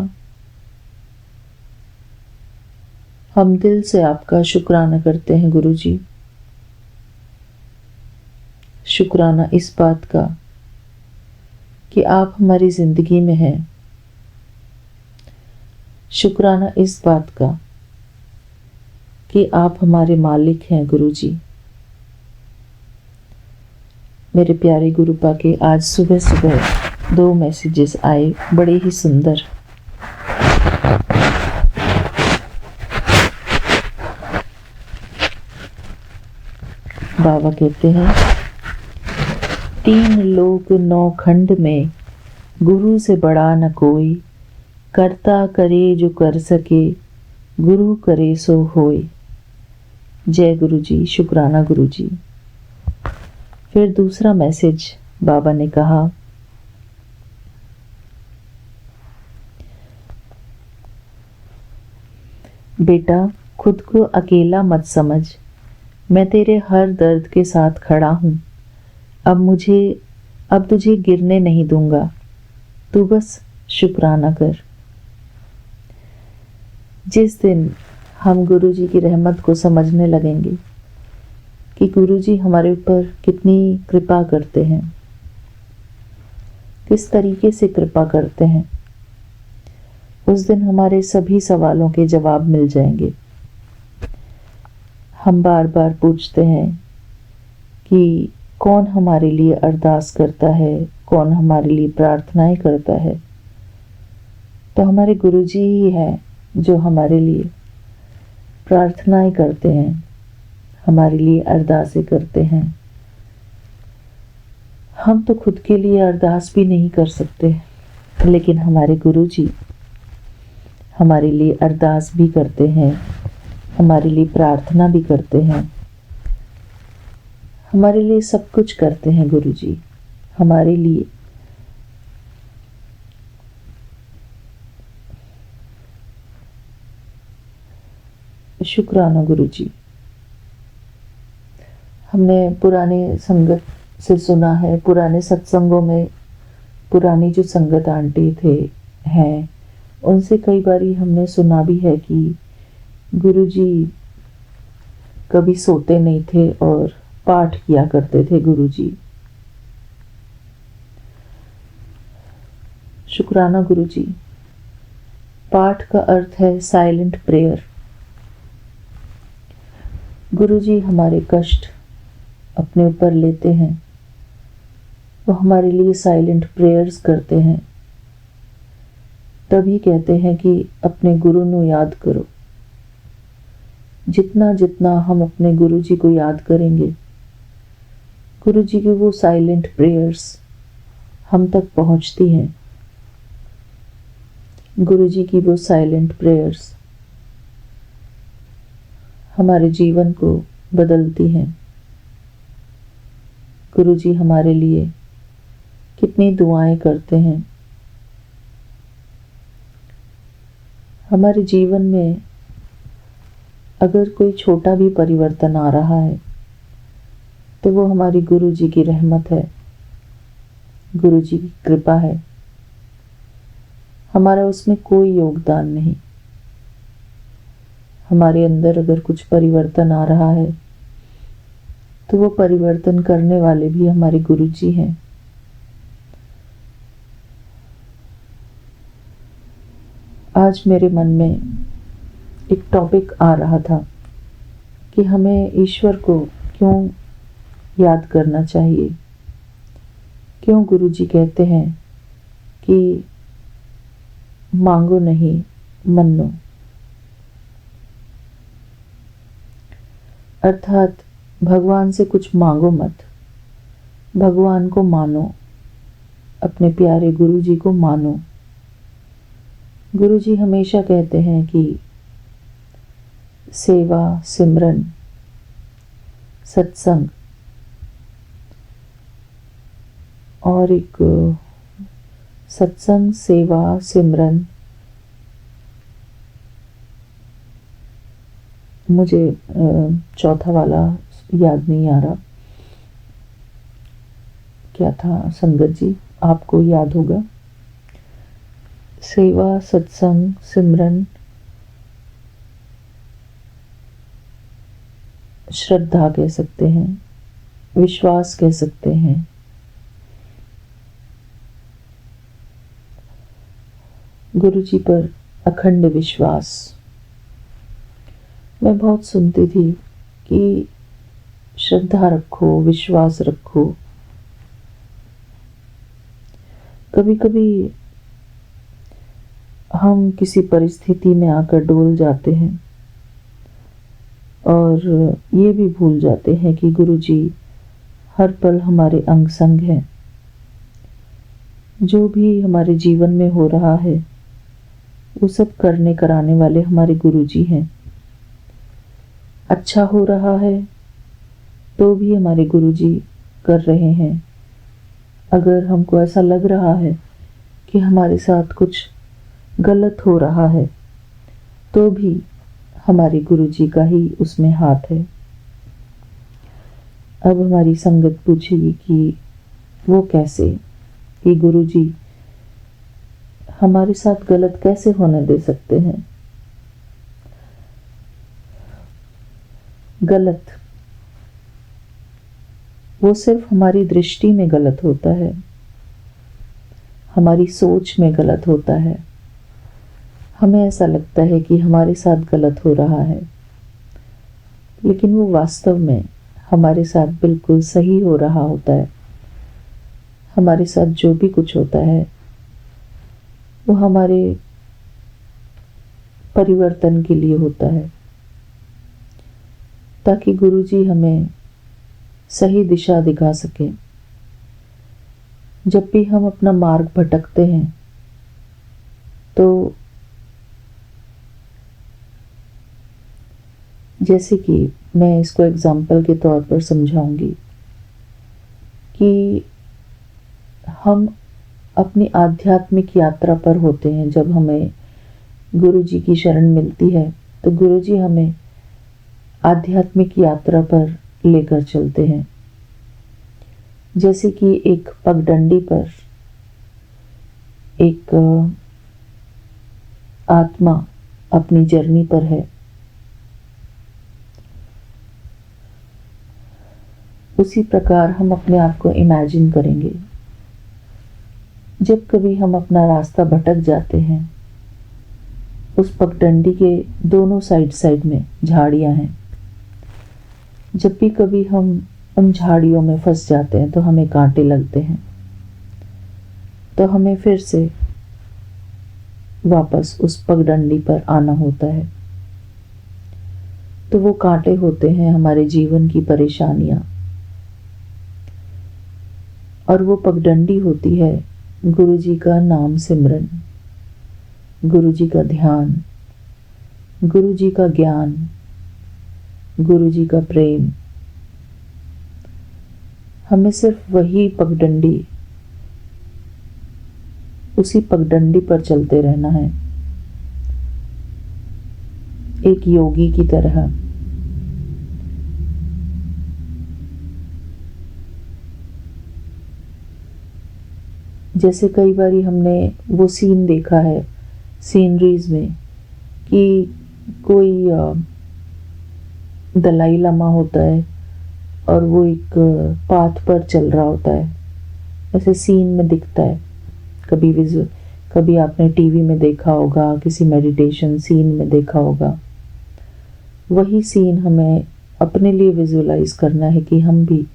हम दिल से आपका शुक्राना करते हैं गुरुजी। शुक्राना इस बात का कि आप हमारी जिंदगी में हैं। शुक्राना इस बात का कि आप हमारे मालिक हैं गुरुजी। मेरे प्यारे गुरुपा के आज सुबह सुबह 2 मैसेजेस आए, बड़े ही सुंदर। बाबा कहते हैं 3 लोक 9 खंड में गुरु से बड़ा न कोई, करता करे जो कर सके, गुरु करे सो होए। जय गुरु जी, शुक्राना गुरु जी। फिर दूसरा मैसेज बाबा ने कहा, बेटा खुद को अकेला मत समझ, मैं तेरे हर दर्द के साथ खड़ा हूँ। अब तुझे गिरने नहीं दूंगा, तू बस शुक्राना कर। जिस दिन हम गुरुजी की रहमत को समझने लगेंगे कि गुरुजी हमारे ऊपर कितनी कृपा करते हैं, किस तरीके से कृपा करते हैं, उस दिन हमारे सभी सवालों के जवाब मिल जाएंगे। हम बार बार पूछते हैं कि कौन हमारे लिए अरदास करता है, कौन हमारे लिए प्रार्थनाएं करता है, तो हमारे गुरुजी ही हैं जो हमारे लिए प्रार्थनाएं करते हैं, हमारे लिए अरदासें करते हैं। हम तो खुद के लिए अरदास भी नहीं कर सकते, लेकिन हमारे गुरुजी हमारे लिए अरदास भी करते हैं, हमारे लिए प्रार्थना भी करते हैं, हमारे लिए सब कुछ करते हैं गुरुजी हमारे लिए। शुक्राना गुरुजी। हमने पुराने संगत से सुना है, पुराने सत्संगों में पुरानी जो संगत आंटी थे हैं, उनसे कई बारी हमने सुना भी है कि गुरुजी कभी सोते नहीं थे और पाठ किया करते थे गुरुजी। शुक्राना गुरुजी। पाठ का अर्थ है साइलेंट प्रेयर। गुरुजी हमारे कष्ट अपने ऊपर लेते हैं, वो हमारे लिए साइलेंट प्रेयर्स करते हैं, तभी कहते हैं कि अपने गुरु को याद करो। जितना जितना हम अपने गुरुजी को याद करेंगे, गुरुजी की वो साइलेंट प्रेयर्स हम तक पहुंचती हैं। गुरुजी की वो साइलेंट प्रेयर्स हमारे जीवन को बदलती हैं। गुरुजी हमारे लिए कितनी दुआएं करते हैं। हमारे जीवन में अगर कोई छोटा भी परिवर्तन आ रहा है तो वो हमारी गुरुजी की रहमत है, गुरुजी की कृपा है। हमारा उसमें कोई योगदान नहीं। हमारे अंदर अगर कुछ परिवर्तन आ रहा है तो वो परिवर्तन करने वाले भी हमारे गुरुजी हैं। आज मेरे मन में एक टॉपिक आ रहा था कि हमें ईश्वर को क्यों याद करना चाहिए, क्यों गुरुजी कहते हैं कि मांगो नहीं मन्नो। अर्थात भगवान से कुछ मांगो मत, भगवान को मानो, अपने प्यारे गुरुजी को मानो। गुरुजी हमेशा कहते हैं कि सेवा, सिमरन, सत्संग और एक सत्संग, सेवा, सिमरन, मुझे चौथा वाला याद नहीं आ रहा। क्या था संगत जी, आपको याद होगा? सेवा, सत्संग, सिमरन, श्रद्धा कह सकते हैं, विश्वास कह सकते हैं। गुरु जी पर अखंड विश्वास। मैं बहुत सुनती थी कि श्रद्धा रखो, विश्वास रखो। कभी कभी हम किसी परिस्थिति में आकर डोल जाते हैं और ये भी भूल जाते हैं कि गुरु जी हर पल हमारे अंग संग हैं। जो भी हमारे जीवन में हो रहा है वो सब करने कराने वाले हमारे गुरु जी हैं। अच्छा हो रहा है तो भी हमारे गुरु जी कर रहे हैं। अगर हमको ऐसा लग रहा है कि हमारे साथ कुछ गलत हो रहा है तो भी हमारे गुरु जी का ही उसमें हाथ है। अब हमारी संगत पूछेगी कि वो कैसे, कि गुरु जी हमारे साथ गलत कैसे होने दे सकते हैं? गलत वो सिर्फ हमारी दृष्टि में गलत होता है, हमारी सोच में गलत होता है। हमें ऐसा लगता है कि हमारे साथ गलत हो रहा है, लेकिन वो वास्तव में हमारे साथ बिल्कुल सही हो रहा होता है। हमारे साथ जो भी कुछ होता है वो हमारे परिवर्तन के लिए होता है, ताकि गुरु जी हमें सही दिशा दिखा सके। जब भी हम अपना मार्ग भटकते हैं तो जैसे कि मैं इसको एग्जाम्पल के तौर पर समझाऊंगी कि हम अपनी आध्यात्मिक यात्रा पर होते हैं। जब हमें गुरु जी की शरण मिलती है तो गुरु जी हमें आध्यात्मिक यात्रा पर लेकर चलते हैं। जैसे कि एक पगडंडी पर एक आत्मा अपनी जर्नी पर है, उसी प्रकार हम अपने आप को इमेजिन करेंगे। जब कभी हम अपना रास्ता भटक जाते हैं, उस पगडंडी के दोनों साइड में झाड़ियां हैं। जब भी कभी हम उन झाड़ियों में फंस जाते हैं तो हमें कांटे लगते हैं, तो हमें फिर से वापस उस पगडंडी पर आना होता है। तो वो कांटे होते हैं हमारे जीवन की परेशानियां, और वो पगडंडी होती है गुरु जी का नाम सिमरन, गुरु जी का ध्यान, गुरु जी का ज्ञान, गुरु जी का प्रेम। हमें सिर्फ वही पगडंडी, उसी पगडंडी पर चलते रहना है, एक योगी की तरह। जैसे कई बारी हमने वो सीन देखा है सीनरीज में कि कोई दलाई लामा होता है और वो एक पाथ पर चल रहा होता है, ऐसे सीन में दिखता है। कभी आपने टीवी में देखा होगा, किसी मेडिटेशन सीन में देखा होगा। वही सीन हमें अपने लिए विजुअलाइज करना है कि हम भी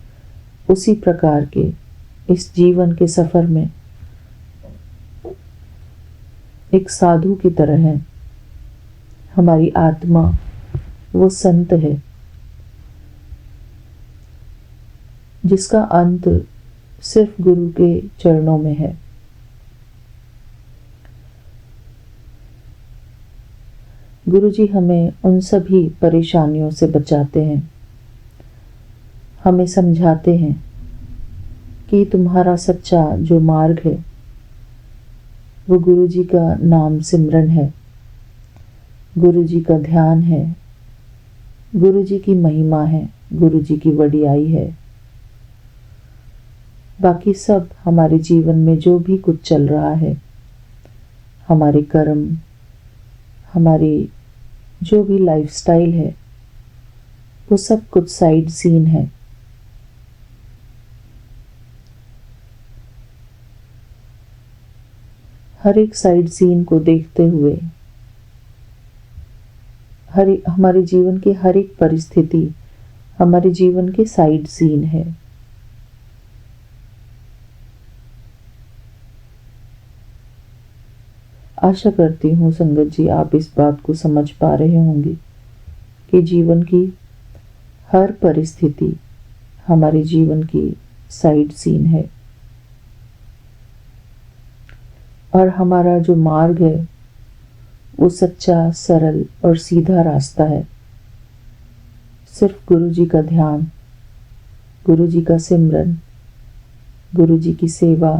उसी प्रकार के इस जीवन के सफर में एक साधु की तरह है। हमारी आत्मा वो संत है जिसका अंत सिर्फ गुरु के चरणों में है। गुरु जी हमें उन सभी परेशानियों से बचाते हैं, हमें समझाते हैं कि तुम्हारा सच्चा जो मार्ग है वो गुरु जी का नाम सिमरन है, गुरु जी का ध्यान है, गुरु जी की महिमा है, गुरु जी की वडियाई है। बाकी सब हमारे जीवन में जो भी कुछ चल रहा है, हमारे कर्म, हमारी जो भी लाइफस्टाइल है, वो सब कुछ साइड सीन है। हर एक साइड सीन को देखते हुए हमारे जीवन की हर एक परिस्थिति हमारे जीवन के साइड सीन है। आशा करती हूँ संगत जी आप इस बात को समझ पा रहे होंगे कि जीवन की हर परिस्थिति हमारे जीवन की साइड सीन है और हमारा जो मार्ग है वो सच्चा, सरल और सीधा रास्ता है। सिर्फ गुरु जी का ध्यान, गुरु जी का सिमरन, गुरु जी की सेवा,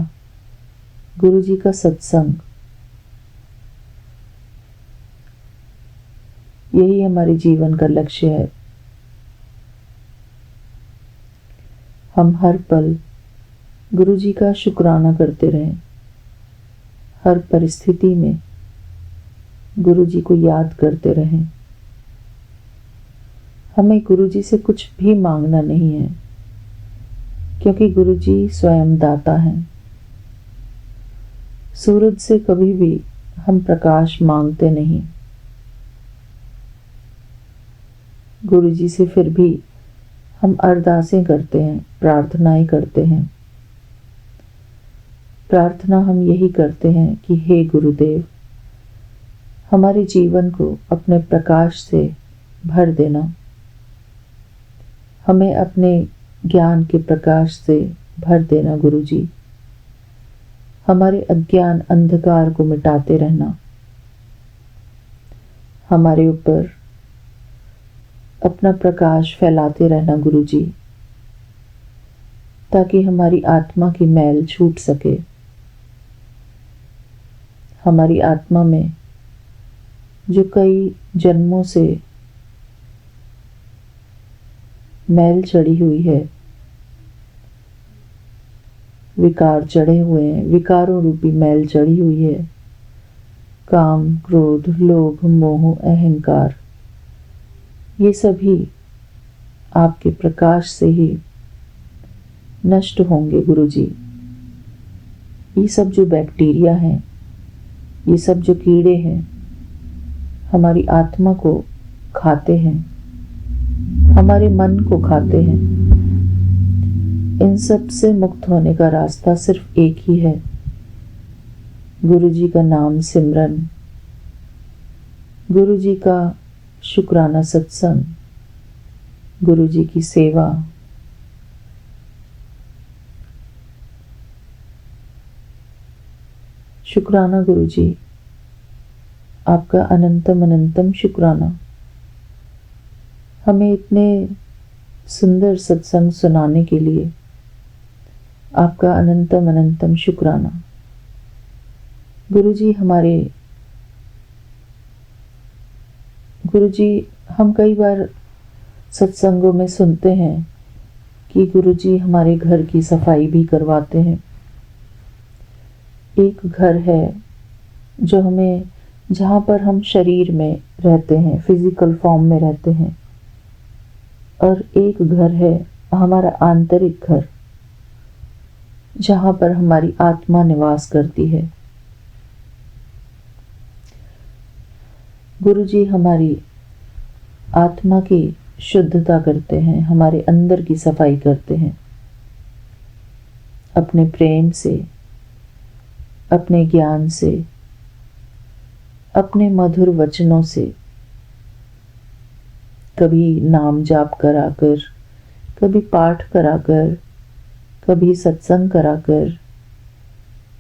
गुरु जी का सत्संग, यही हमारे जीवन का लक्ष्य है। हम हर पल गुरु जी का शुक्राना करते रहें, हर परिस्थिति में गुरु जी को याद करते रहें। हमें गुरु जी से कुछ भी मांगना नहीं है, क्योंकि गुरु जी स्वयं दाता हैं। सूरज से कभी भी हम प्रकाश मांगते नहीं, गुरु जी से फिर भी हम अरदासें करते हैं, प्रार्थनाएं करते हैं। प्रार्थना हम यही करते हैं कि हे गुरुदेव, हमारे जीवन को अपने प्रकाश से भर देना, हमें अपने ज्ञान के प्रकाश से भर देना गुरु जी, हमारे अज्ञान अंधकार को मिटाते रहना, हमारे ऊपर अपना प्रकाश फैलाते रहना गुरु जी, ताकि हमारी आत्मा की मैल छूट सके। हमारी आत्मा में जो कई जन्मों से मैल चढ़ी हुई है, विकार चढ़े हुए हैं, विकारों रूपी मैल चढ़ी हुई है, काम, क्रोध, लोभ, मोह, अहंकार, ये सभी आपके प्रकाश से ही नष्ट होंगे गुरु जी। ये सब जो बैक्टीरिया हैं, ये सब जो कीड़े हैं, हमारी आत्मा को खाते हैं, हमारे मन को खाते हैं। इन सब से मुक्त होने का रास्ता सिर्फ एक ही है, गुरु जी का नाम सिमरन, गुरु जी का शुक्राना सत्संग, गुरु जी की सेवा। शुक्राना गुरु जी, आपका अनंतम अनंतम शुक्राना, हमें इतने सुंदर सत्संग सुनाने के लिए आपका अनंतम अनंतम शुक्राना। गुरु जी हम कई बार सत्संगों में सुनते हैं कि गुरु जी हमारे घर की सफाई भी करवाते हैं। एक घर है जहाँ पर हम शरीर में रहते हैं, फिजिकल फॉर्म में रहते हैं, और एक घर है हमारा आंतरिक घर, जहाँ पर हमारी आत्मा निवास करती है। गुरु जी हमारी आत्मा की शुद्धता करते हैं, हमारे अंदर की सफाई करते हैं, अपने प्रेम से, अपने ज्ञान से, अपने मधुर वचनों से, कभी नाम जाप कराकर, कभी पाठ कराकर, कभी सत्संग कराकर,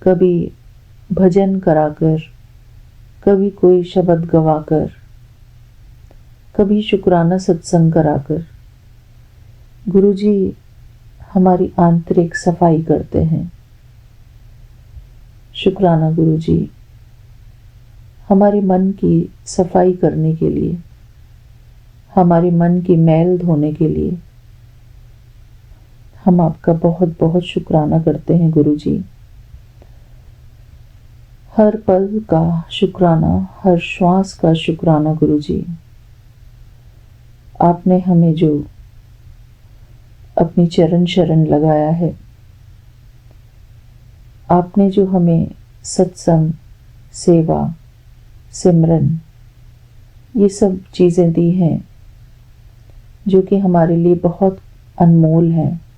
कभी भजन कराकर, कभी कोई शब्द गवाकर, कभी शुक्राना सत्संग कराकर गुरु जी हमारी आंतरिक सफाई करते हैं। शुक्राना गुरु जी, हमारे मन की सफाई करने के लिए, हमारे मन की मैल धोने के लिए, हम आपका बहुत बहुत शुक्राना करते हैं गुरुजी। हर पल का शुक्राना, हर श्वास का शुक्राना गुरुजी। आपने हमें जो अपनी चरण शरण लगाया है, आपने जो हमें सत्संग, सेवा, सिमरन, ये सब चीज़ें दी हैं जो कि हमारे लिए बहुत अनमोल हैं,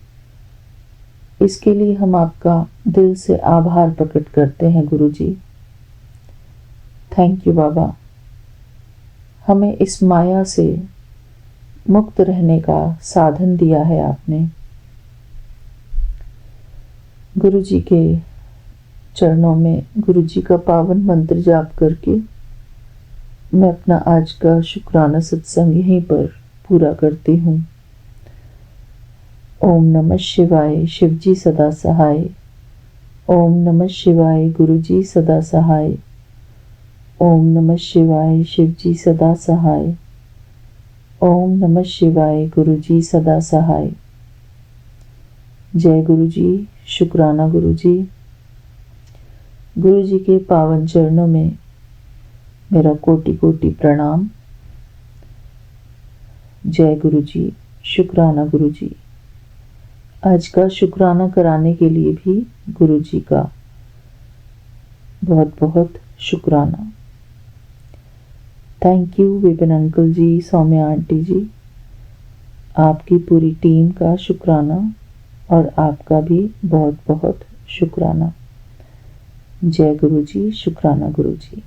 इसके लिए हम आपका दिल से आभार प्रकट करते हैं गुरुजी। थैंक यू बाबा। हमें इस माया से मुक्त रहने का साधन दिया है आपने। गुरुजी के चरणों में गुरुजी का पावन मंत्र जाप करके मैं अपना आज का शुक्राना सत्संग यहीं पर पूरा करती हूँ। ओम नमः शिवाय, शिवजी सदा सहाय। ओम नमः शिवाय, गुरुजी सदा सहाय। ओम नमः शिवाय, शिवजी सदा सहाय। ओम नमः शिवाय, गुरुजी सदा सहाय। जय गुरुजी, शुक्राना गुरुजी। गुरुजी के पावन चरणों में मेरा कोटि कोटि प्रणाम। जय गुरुजी, शुक्राना गुरुजी। आज का शुक्राना कराने के लिए भी गुरुजी का बहुत बहुत शुक्राना। Thank you Vipin uncle ji, Saumya aunty ji, आपकी पूरी टीम का शुक्राना और आपका भी बहुत बहुत शुक्राना। जय गुरुजी, शुक्राना गुरुजी।